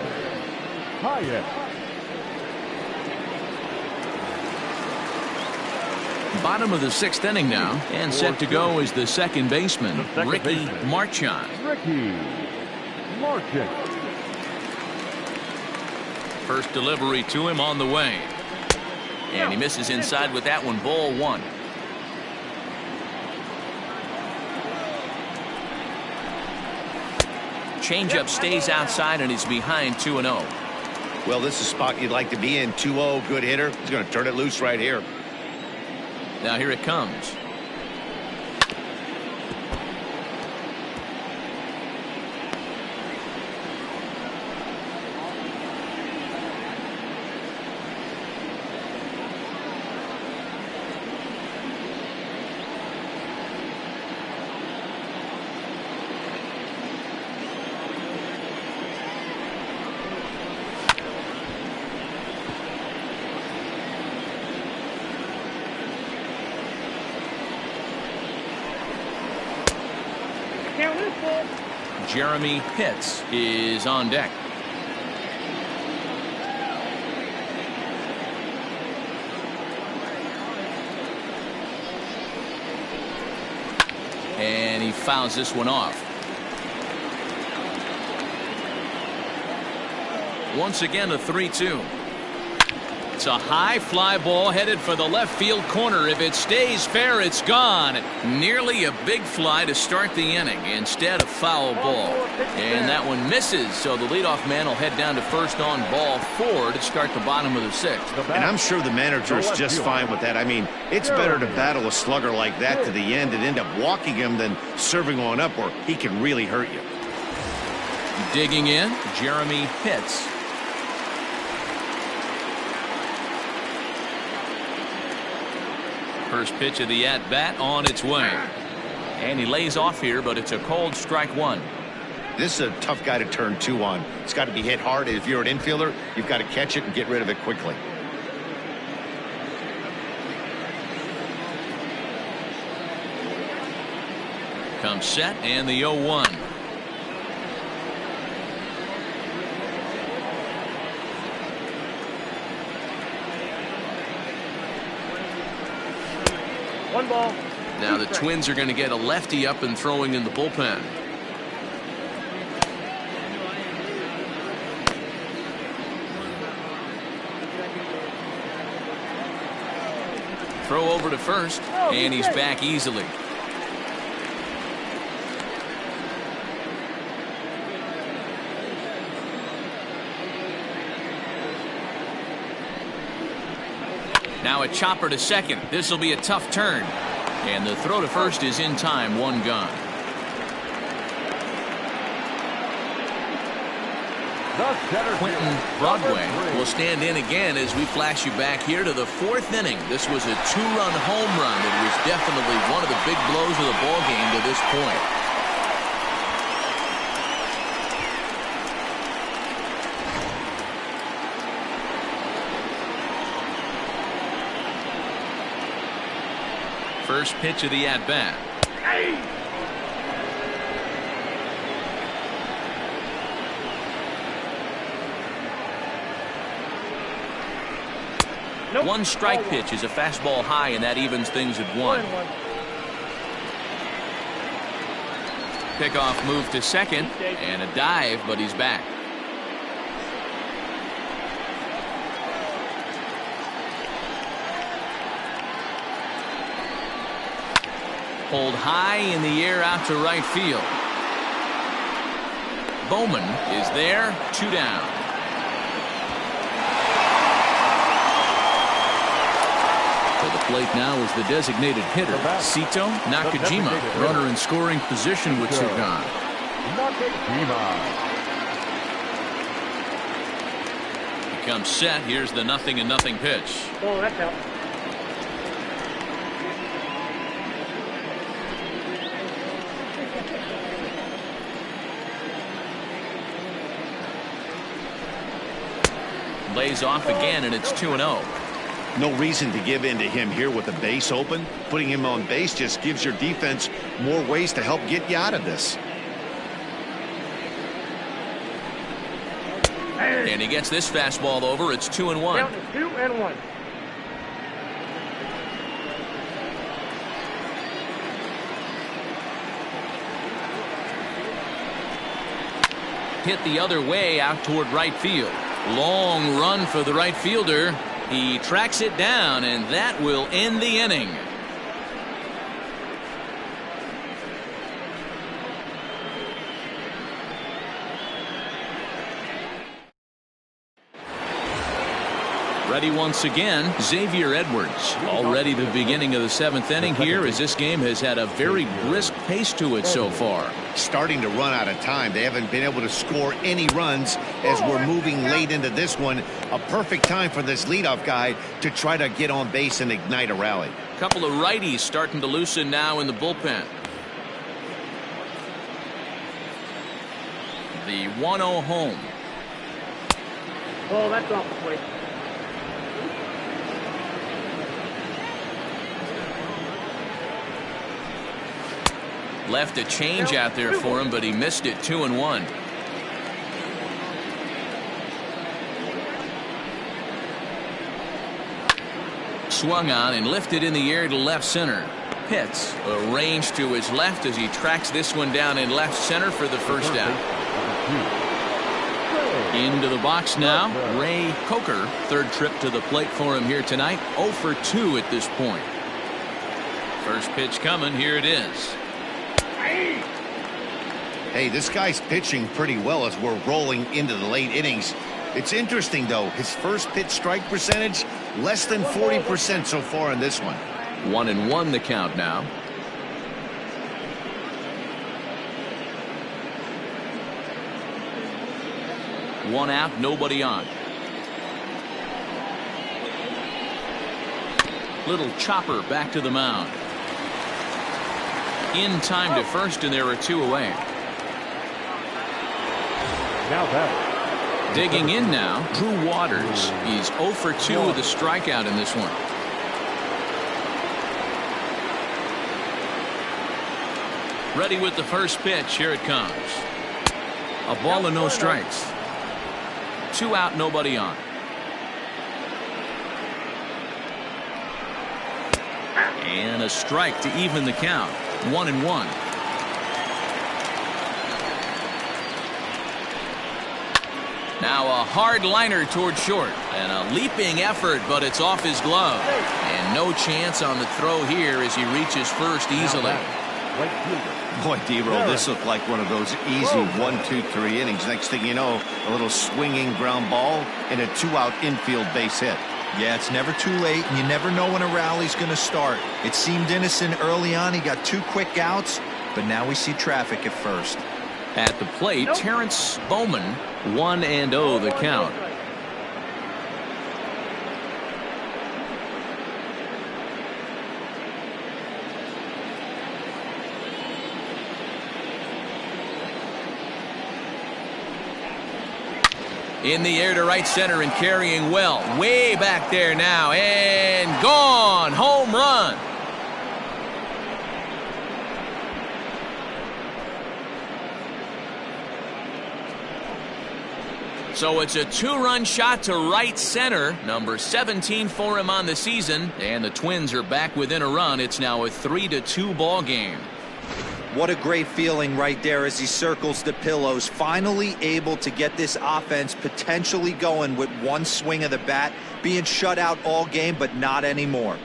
Hyatt. Bottom of the 6th inning now, and set to go is the 2nd baseman, Ricky Marchand. Ricky Marchand. First delivery to him on the way. And he misses inside with that one, ball 1. Changeup stays outside and he's behind 2-0. Well, this is a spot you'd like to be in. 2-0, good hitter. He's going to turn it loose right here. Now here it comes. Jeremy Pitts is on deck. And he fouls this one off. Once again, a 3-2. It's a high fly ball headed for the left field corner. If it stays fair, it's gone. Nearly a big fly to start the inning. Instead, a foul ball. And that one misses, so the leadoff man will head down to first on ball 4 to start the bottom of the 6th. And I'm sure the manager is just fine with that. I mean, it's better to battle a slugger like that to the end and end up walking him than serving one up where he can really hurt you. Digging in, Jeremy Pitts. First pitch of the at-bat on its way. And he lays off here, but it's a cold strike 1. This is a tough guy to turn 2 on. It's got to be hit hard. If you're an infielder, you've got to catch it and get rid of it quickly. Comes set and the 0-1. One ball. Now the Twins are going to get a lefty up and throwing in the bullpen. Throw over to first, and he's back easily. Now a chopper to second. This will be a tough turn. And the throw to first is in time. 1 gone. Quentin Broadway will stand in again as we flash you back here to the 4th inning. This was a 2-run home run that was definitely one of the big blows of the ball game to this point. First pitch of the at-bat. Nope. 1 strike pitch is a fastball high, and that evens things at 1. Pickoff move to second, and a dive, but he's back. Pulled high in the air out to right field. Bowman is there, 2 down. To the plate now is the designated hitter, Sito Nakajima. Runner in scoring position with 2 gone. He comes set. Here's the 0-0 pitch. Oh, that's out. Lays off again, and it's 2-0. No reason to give in to him here with the base open. Putting him on base just gives your defense more ways to help get you out of this. And he gets this fastball over. It's 2-1. Down to 2-1. Hit the other way out toward right field. Long run for the right fielder. He tracks it down, and that will end the inning. Ready once again, Xavier Edwards. Already the beginning of the 7th inning here, as this game has had a very brisk pace to it so far. Starting to run out of time. They haven't been able to score any runs as we're moving late into this one. A perfect time for this leadoff guy to try to get on base and ignite a rally. A couple of righties starting to loosen now in the bullpen. The 1-0 home. Oh, that's off the plate. Left a change out there for him, but he missed it. 2-1. Swung on and lifted in the air to left center. Pitts arranged to his left as he tracks this one down in left center for the first out. Into the box now, Ray Coker. Third trip to the plate for him here tonight. 0 for 2 at this point. First pitch coming. Here it is. Hey, this guy's pitching pretty well as we're rolling into the late innings. It's interesting, though. His first pitch strike percentage, less than 40% so far in this one. 1-1 the count now. One out, nobody on. Little chopper back to the mound. In time to first, and there are 2 away. Now that. Digging in now, Drew Waters. He's 0 for 2 with a strikeout in this one. Ready with the first pitch. Here it comes. A ball and no strikes. 2 out, nobody on. And a strike to even the count. 1-1. Now a hard liner toward short. And a leaping effort, but it's off his glove. And no chance on the throw here as he reaches first easily. Boy, D-Roll, this looked like one of those easy 1-2-3 innings. Next thing you know, a little swinging ground ball and a 2-out infield base hit. Yeah, it's never too late, and you never know when a rally's going to start. It seemed innocent early on. He got 2 quick outs, but now we see traffic at first. At the plate, Terrence Bowman, 1-0 the count. In the air to right center and carrying well. Way back there now. And gone. Home run. So it's a 2-run shot to right center. Number 17 for him on the season. And the Twins are back within a run. It's now a 3-2 ball game. What a great feeling right there as he circles the pillows. Finally able to get this offense potentially going with one swing of the bat. Being shut out all game, but not anymore.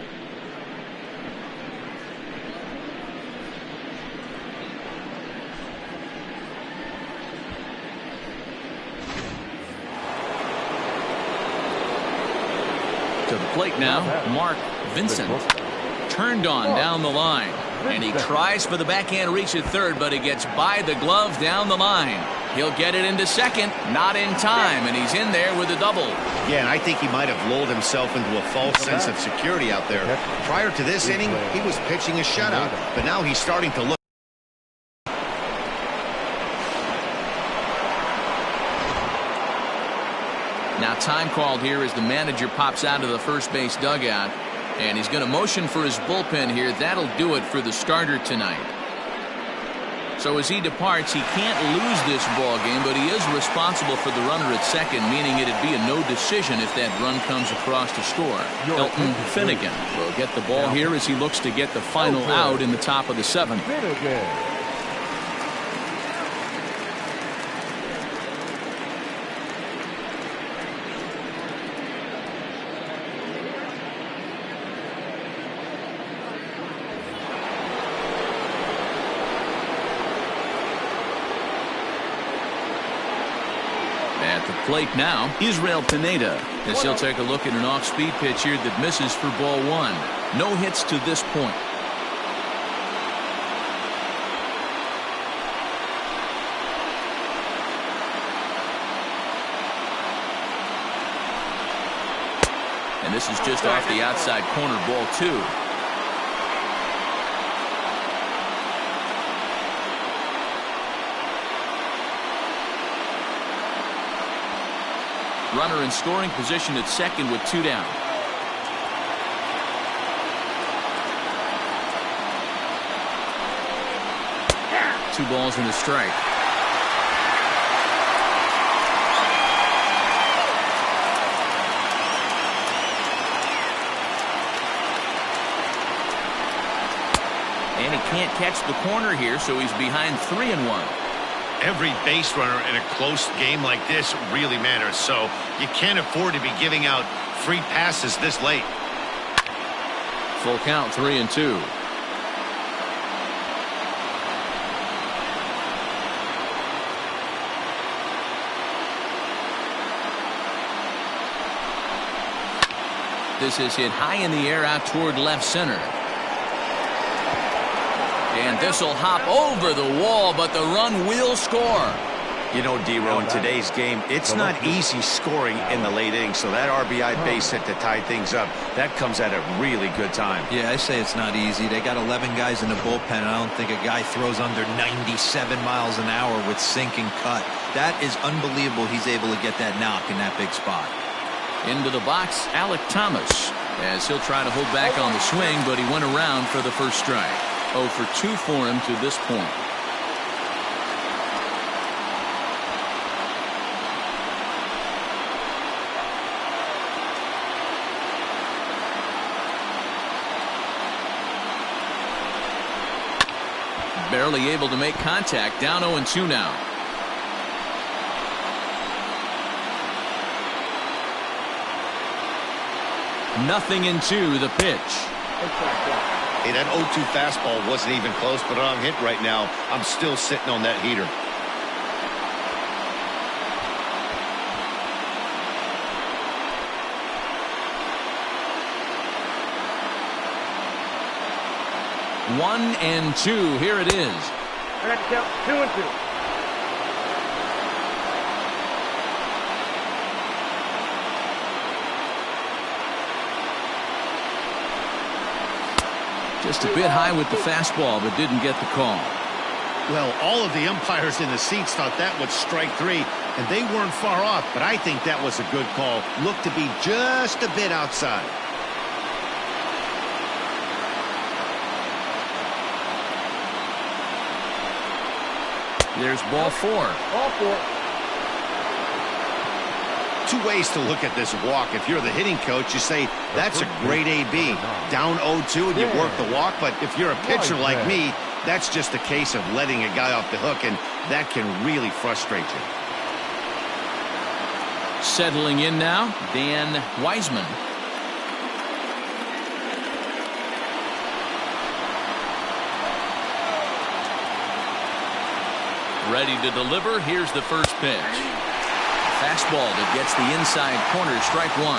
To the plate now, Mark Vincent. Turned on down the line. And he tries for the backhand reach at third, but he gets by the glove down the line. He'll get it into second, not in time, and he's in there with a double. Yeah, and I think he might have lulled himself into a false sense of security out there. Prior to this inning, he was pitching a shutout, but now he's starting to look. Now time called here as the manager pops out of the first base dugout. And he's going to motion for his bullpen here. That'll do it for the starter tonight. So as he departs, he can't lose this ball game, but he is responsible for the runner at second, meaning it'd be a no decision if that run comes across to score. Elton Finnegan will get the ball here as he looks to get the final out in the top of the 7th. At the plate now, Israel Pineda, as he'll take a look at an off-speed pitch here that misses for ball 1. No hits to this point. And this is just off the outside corner, ball 2. Runner in scoring position at second with 2 down. Two balls and a strike. And he can't catch the corner here, so he's behind 3-1. Every base runner in a close game like this really matters, so you can't afford to be giving out free passes this late. Full count, 3-2. This is hit high in the air out toward left center. And this will hop over the wall, but the run will score. You know, D-Row, in today's game, it's not easy scoring in the late innings, so that RBI base hit to tie things up, that comes at a really good time. Yeah, I say it's not easy. They got 11 guys in the bullpen, and I don't think a guy throws under 97 miles an hour with sink and cut. That is unbelievable he's able to get that knock in that big spot. Into the box, Alec Thomas, as he'll try to hold back on the swing, but he went around for the first strike. 0 for 2 for him to this point. Barely able to make contact. Down 0-2 now. Nothing into the pitch. Hey, that 0-2 fastball wasn't even close, but I'm hit right now. I'm still sitting on that heater. One and two. Here it is. I got to count 2-2. Just a bit high with the fastball, but didn't get the call. Well, all of the umpires in the seats thought that was strike 3, and they weren't far off, but I think that was a good call. Looked to be just a bit outside. There's ball 4. Ball 4. Two ways to look at this walk. If you're the hitting coach, you say, that's a great AB. Down 0-2 and you work the walk, but if you're a pitcher like me, that's just a case of letting a guy off the hook, and that can really frustrate you. Settling in now, Dan Wiseman. Ready to deliver. Here's the first pitch. Fastball that gets the inside corner. Strike 1.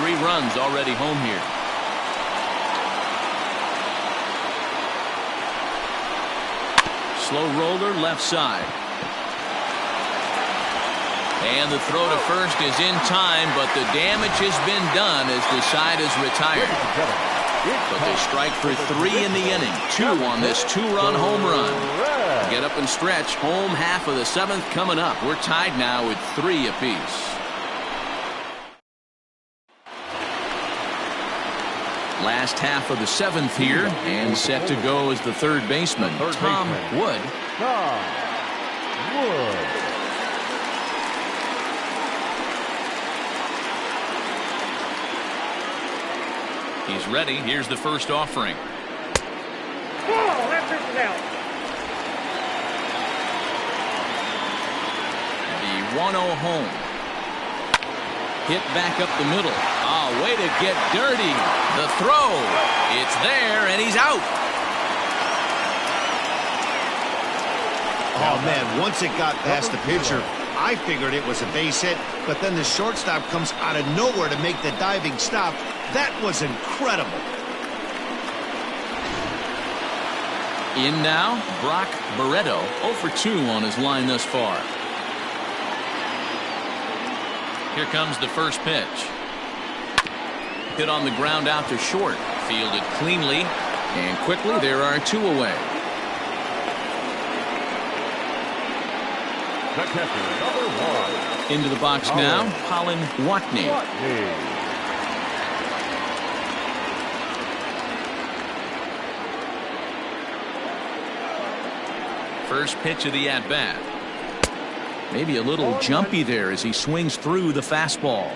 Three runs already home here. Slow roller left side. And the throw to first is in time, but the damage has been done as the side is retired. But they strike for 3 in the inning. 2 on this 2-run home run. Get up and stretch. Home half of the 7th coming up. We're tied now at 3 apiece. Last half of the 7th here, and set to go as the third baseman, Tom Wood. He's ready. Here's the first offering. Oh, that pitch is out. The 1-0 home. Hit back up the middle. Oh, way to get dirty. The throw. It's there, and he's out. Oh, man, once it got past the pitcher, I figured it was a base hit, but then the shortstop comes out of nowhere to make the diving stop. That was incredible. In now, Brock Barreto, 0 for 2 on his line thus far. Here comes the first pitch. Hit on the ground out to short. Fielded cleanly, and quickly there are 2 away. Number 1. Into the box now, Colin Watney. First pitch of the at-bat. Maybe a little jumpy there as he swings through the fastball.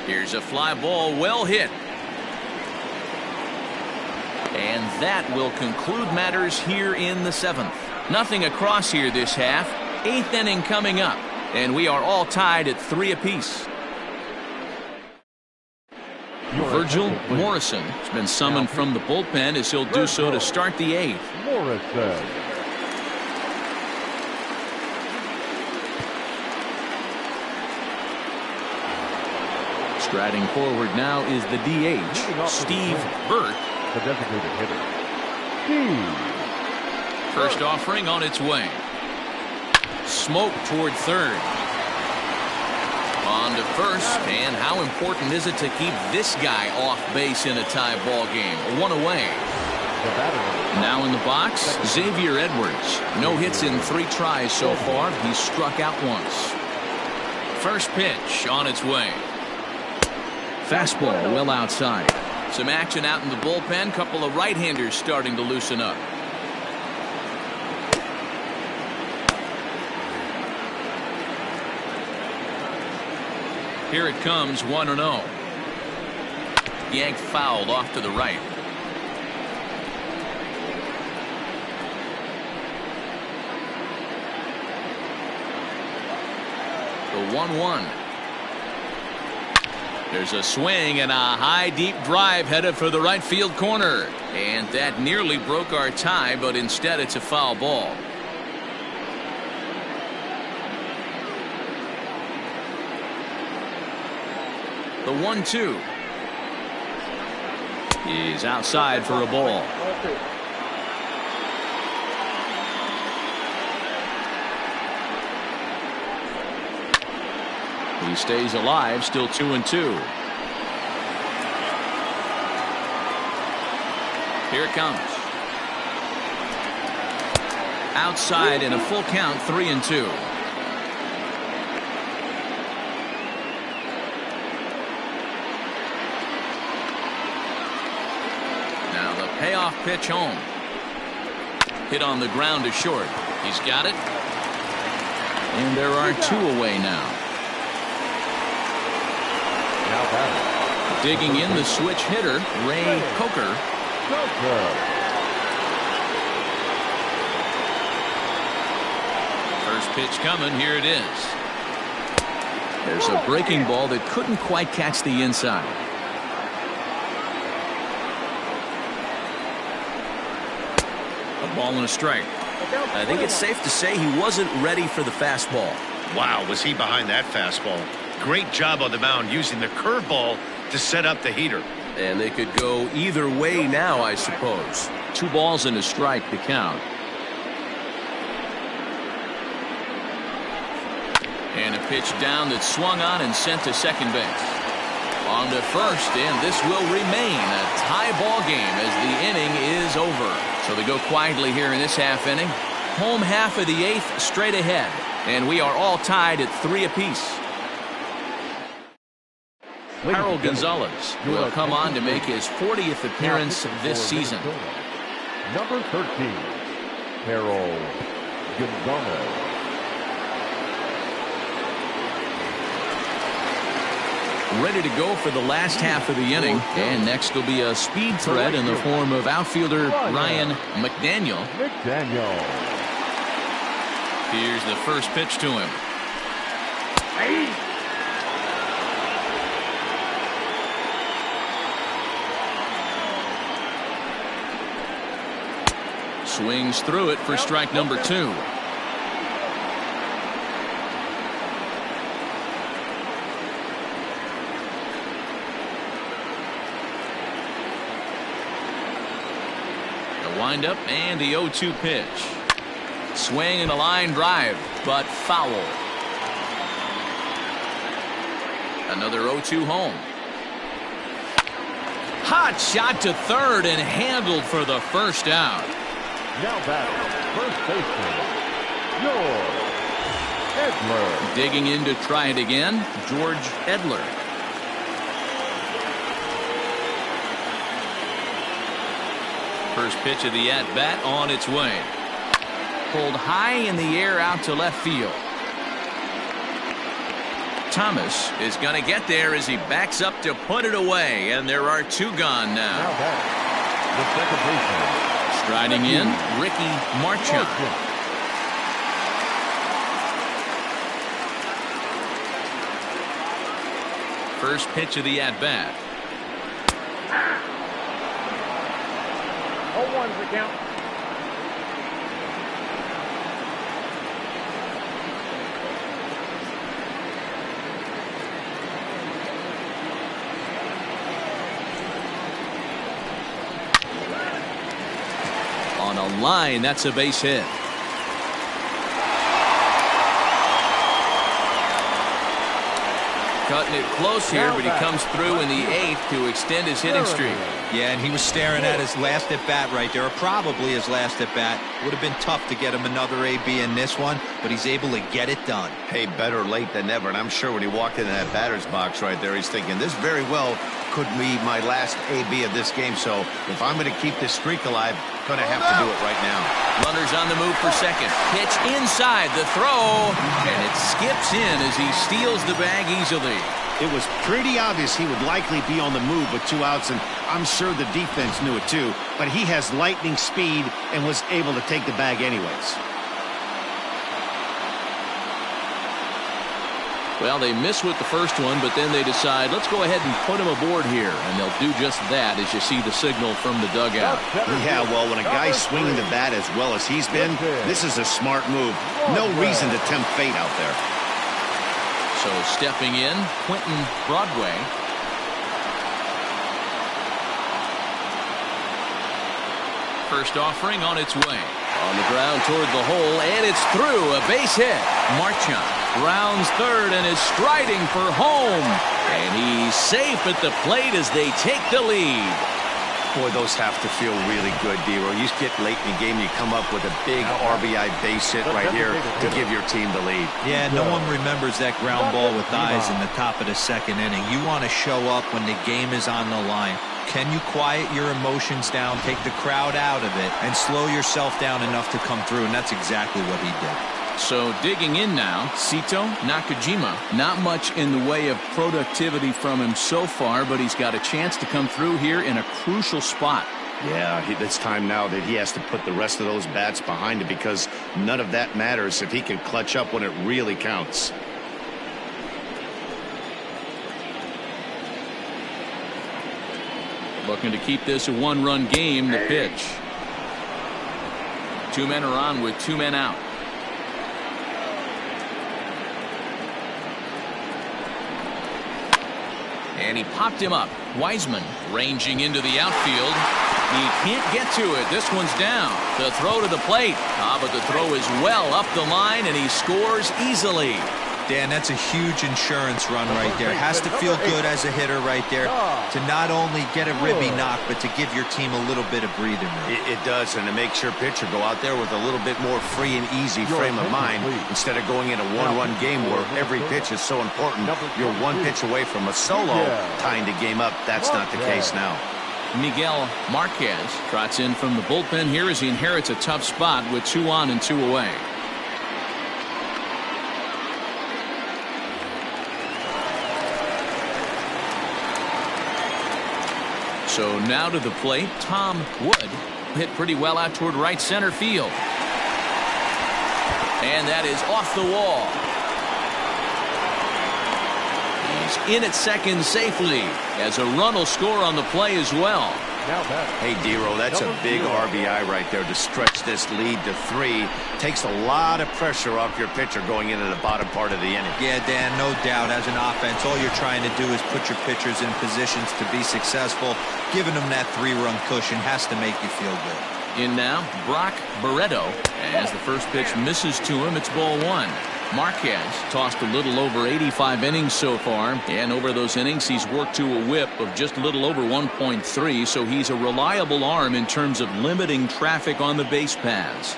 Here's a fly ball, well hit. And that will conclude matters here in the 7th. Nothing across here this half. 8th inning coming up, and we are all tied at 3 apiece. Virgil Morrison has been summoned from the bullpen as he'll do so to start the 8th. Morrison. Striding forward now is the DH, Steve Burt. The designated hitter, Steve. First offering on its way. Smoke toward third. On to first, and how important is it to keep this guy off base in a tie ball game? 1 away. Now in the box, Xavier Edwards. No hits in 3 tries so far. He's struck out once. First pitch on its way. Fastball well outside. Some action out in the bullpen. Couple of right-handers starting to loosen up. Here it comes, 1-0. Yanked fouled off to the right. The 1-1. There's a swing and a high deep drive headed for the right field corner. And that nearly broke our tie, but instead it's a foul ball. The 1-2. He's outside for a ball. He stays alive, still 2-2. Here it comes. Outside in a full count, 3-2. Now the payoff pitch home. Hit on the ground to short. He's got it. And there are 2 away now. Digging in the switch hitter, Ray Coker. First pitch coming. Here it is. There's a breaking ball that couldn't quite catch the inside. A ball and a strike. I think it's safe to say he wasn't ready for the fastball. Wow, was he behind that fastball? Great job on the mound using the curveball to set up the heater. And they could go either way now, I suppose. 2 balls and a strike to count. And a pitch down that swung on and sent to second base. On to first, and this will remain a tie ball game as the inning is over. So they go quietly here in this half inning. Home half of the 8th straight ahead. And we are all tied at 3 apiece. Harold Gonzalez will come on to make his 40th appearance this season. Number 13, Harold Gonzalez. Ready to go for the last half of the inning. And next will be a speed threat in the form of outfielder Ryan McDaniel. Here's the first pitch to him. Swings through it for strike number 2. The windup and the 0-2 pitch. Swing and a line drive, but foul. Another 0-2 home. Hot shot to third and handled for the first out. Now batting, first baseman, George Edler. Digging in to try it again, George Edler. First pitch of the at-bat on its way. Pulled high in the air out to left field. Thomas is going to get there as he backs up to put it away, and there are 2 gone now. Now back, the second baseman. Striding in, Ricky Marchand. First pitch of the at-bat. 0-1's the count. On a line, that's a base hit. Cutting it close here, but he comes through in the 8th to extend his hitting streak. Yeah, and he was staring at his last at-bat right there, or probably his last at-bat. Would have been tough to get him another AB in this one, but he's able to get it done. Hey, better late than never. And I'm sure when he walked into that batter's box right there, he's thinking, this very well could be my last AB of this game. So if I'm going to keep this streak alive, going to have to do it right now. Runners on the move for second. Pitch inside the throw, and it skips in as he steals the bag easily. It was pretty obvious he would likely be on the move with 2 outs, and I'm sure the defense knew it too. But he has lightning speed and was able to take the bag anyways. Well, they miss with the first one, but then they decide, let's go ahead and put him aboard here. And they'll do just that as you see the signal from the dugout. Yeah, well, when a guy's swinging the bat as well as he's been, this is a smart move. No reason to tempt fate out there. So stepping in, Quentin Broadway. First offering on its way. On the ground toward the hole, and it's through. A base hit. Marchand rounds third and is striding for home. And he's safe at the plate as they take the lead. Boy, those have to feel really good, D-Roy. You get late in the game, you come up with a big RBI base hit right here to give your team the lead. Yeah, no one remembers that ground ball with eyes in the top of the second inning. You want to show up when the game is on the line. Can you quiet your emotions down, take the crowd out of it, and slow yourself down enough to come through? And that's exactly what he did. So digging in now, Sito Nakajima. Not much in the way of productivity from him so far, but he's got a chance to come through here in a crucial spot. Yeah, it's time now that he has to put the rest of those bats behind it, because none of that matters if he can clutch up when it really counts. Looking to keep this a 1-run game. The pitch. 2 men are on with 2 men out. And he popped him up. Wiseman ranging into the outfield. He can't get to it. This one's down. The throw to the plate. But the throw is well up the line, and he scores easily. Dan, that's a huge insurance run right there. Has to feel good as a hitter right there to not only get a ribby knock, but to give your team a little bit of breathing room. It does, and it makes your pitcher go out there with a little bit more free and easy frame of mind instead of going in a 1-run game where every pitch is so important. You're 1 pitch away from a solo tying the game up. That's not the case now. Miguel Marquez trots in from the bullpen here as he inherits a tough spot with 2 on and 2 away. So now to the plate, Tom Wood hit pretty well out toward right center field. And that is off the wall. He's in at second safely as a run will score on the play as well. Hey, D-Roy, that's a big RBI right there to stretch this lead to 3. Takes a lot of pressure off your pitcher going into the bottom part of the inning. Yeah, Dan, no doubt. As an offense, all you're trying to do is put your pitchers in positions to be successful. Giving them that 3-run cushion has to make you feel good. In now, Brock Barreto. As the first pitch misses to him, it's ball 1. Marquez tossed a little over 85 innings so far, and over those innings he's worked to a whip of just a little over 1.3, so he's a reliable arm in terms of limiting traffic on the base paths.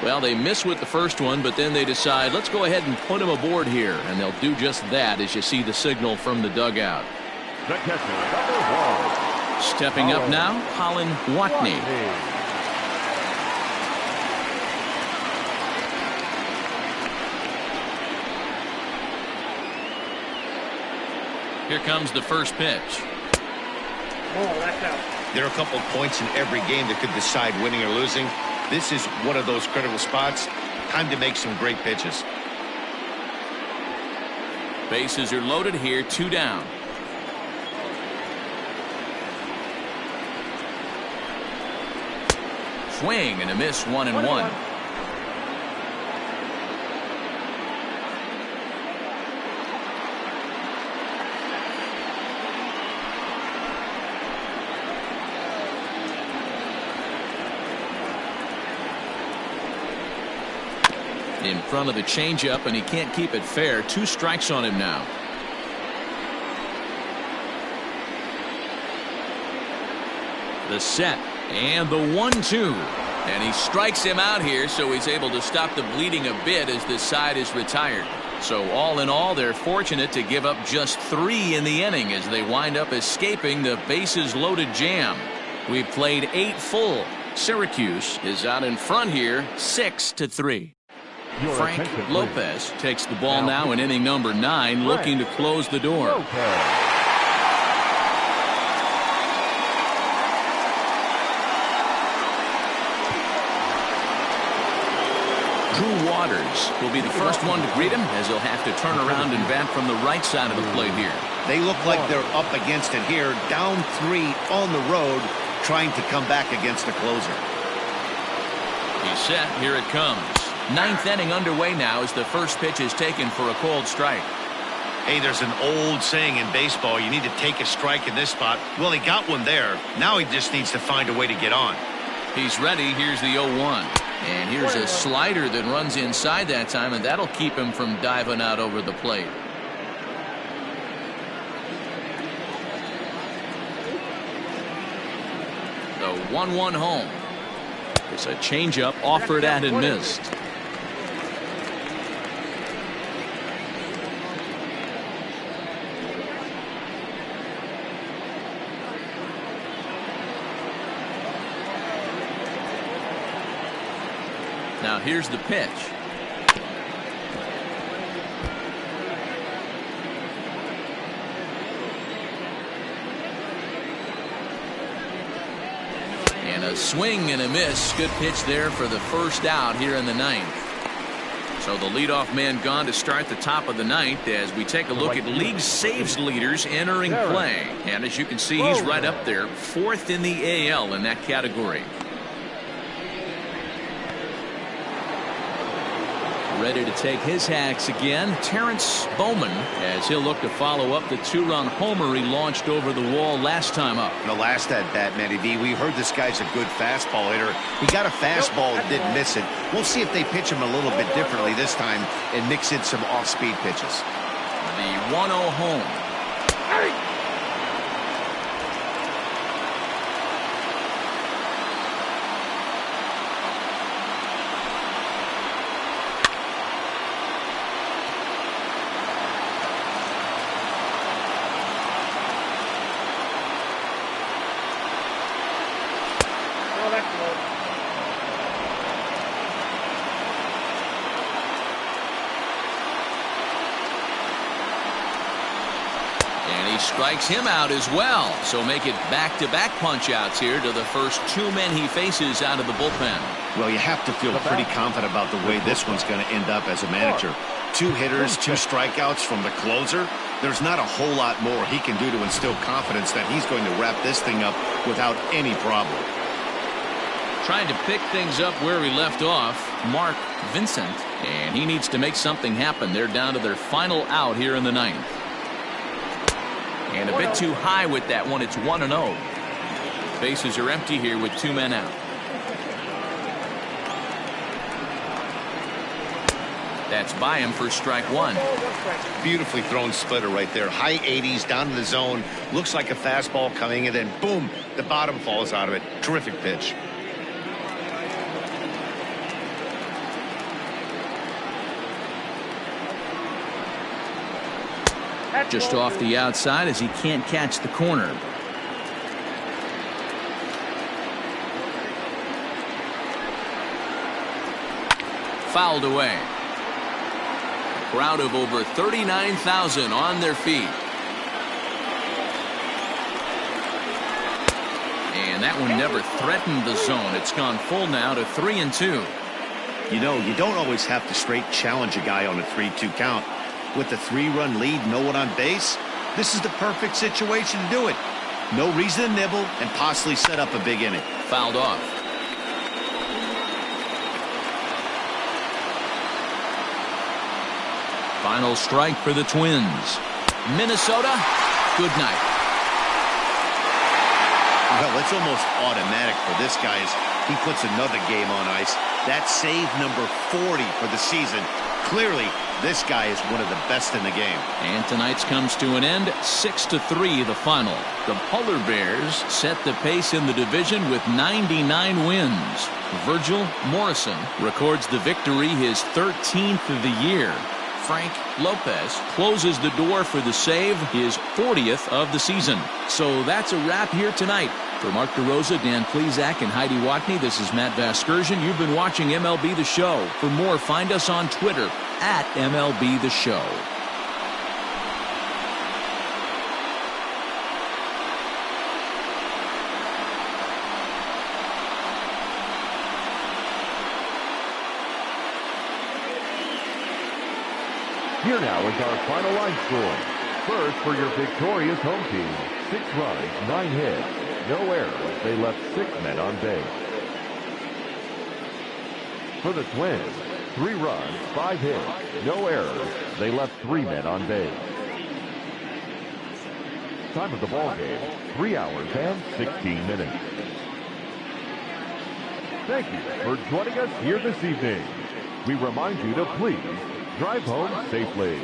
Well, they miss with the first one, but then they decide, let's go ahead and put him aboard here, and they'll do just that as you see the signal from the dugout. Stepping up now, Colin Watney. Here comes the first pitch. Oh, that's out. There are a couple of points in every game that could decide winning or losing. This is one of those critical spots. Time to make some great pitches. Bases are loaded here, 2 down. Swing and a miss, 1-1. In front of the changeup, and he can't keep it fair. 2 strikes on him now. The set and the 1-2, and he strikes him out here, so he's able to stop the bleeding a bit as this side is retired. So all in all, they're fortunate to give up just 3 in the inning as they wind up escaping the bases loaded jam. We've played 8 full. Syracuse is out in front here, 6-3. Frank Lopez takes the ball now in inning number 9, looking to close the door. Drew Waters will be the first one to greet him, as he'll have to turn around and bat from the right side of the plate here. They look like they're up against it here, down 3 on the road, trying to come back against the closer. He's set. Here it comes. 9th inning underway now as the first pitch is taken for a called strike. Hey, there's an old saying in baseball, you need to take a strike in this spot. Well, he got one there. Now he just needs to find a way to get on. He's ready. Here's the 0-1. And here's a slider that runs inside that time, and that'll keep him from diving out over the plate. The 1-1 home. It's a changeup offered at and missed. Now here's the pitch. And a swing and a miss. Good pitch there for the first out here in the 9th. So the leadoff man gone to start the top of the 9th as we take a look at league saves leaders entering play. And as you can see, he's right up there, 4th in the AL in that category. Ready to take his hacks again, Terrence Bowman, as he'll look to follow up the 2-run homer he launched over the wall last time up. The last at bat, Matty D, we heard this guy's a good fastball hitter. He got a fastball and didn't miss it. We'll see if they pitch him a little bit differently this time and mix in some off-speed pitches. The 1-0 home. Strikes him out as well. So make it back-to-back punch-outs here to the first 2 men he faces out of the bullpen. Well, you have to feel pretty confident about the way this one's going to end up as a manager. 2 hitters, 2 strikeouts from the closer. There's not a whole lot more he can do to instill confidence that he's going to wrap this thing up without any problem. Trying to pick things up where he left off, Mark Vincent, and he needs to make something happen. They're down to their final out here in the 9th. And a bit too high with that one. It's 1-0. Bases are empty here with 2 men out. That's by him for strike 1. Beautifully thrown splitter right there. High 80s down in the zone. Looks like a fastball coming, and then boom, the bottom falls out of it. Terrific pitch. Just off the outside as he can't catch the corner. Fouled away. A crowd of over 39,000 on their feet. And that one never threatened the zone. It's gone full now to 3-2. You know, you don't always have to straight challenge a guy on a 3-2 count. With the 3-run lead, no one on base, this is the perfect situation to do it. No reason to nibble and possibly set up a big inning. Fouled off. Final strike for the Twins. Minnesota, good night. Well, it's almost automatic for this guy as he puts another game on ice. That's save number 40 for the season. Clearly, this guy is one of the best in the game. And tonight's comes to an end. 6-3 the final. The Polar Bears set the pace in the division with 99 wins. Virgil Morrison records the victory, his 13th of the year. Frank Lopez closes the door for the save, his 40th of the season. So that's a wrap here tonight. For Mark DeRosa, Dan Plesac, and Heidi Watney, this is Matt Vasgersian. You've been watching MLB The Show. For more, find us on Twitter at MLB The Show. Here now is our final line score. First, for your victorious home team, 6 runs, 9 hits, no errors. They left 6 men on base. For the Twins, 3 runs, 5 hits, no errors. They left 3 men on base. Time of the ball game, 3 hours and 16 minutes. Thank you for joining us here this evening. We remind you to please drive home safely.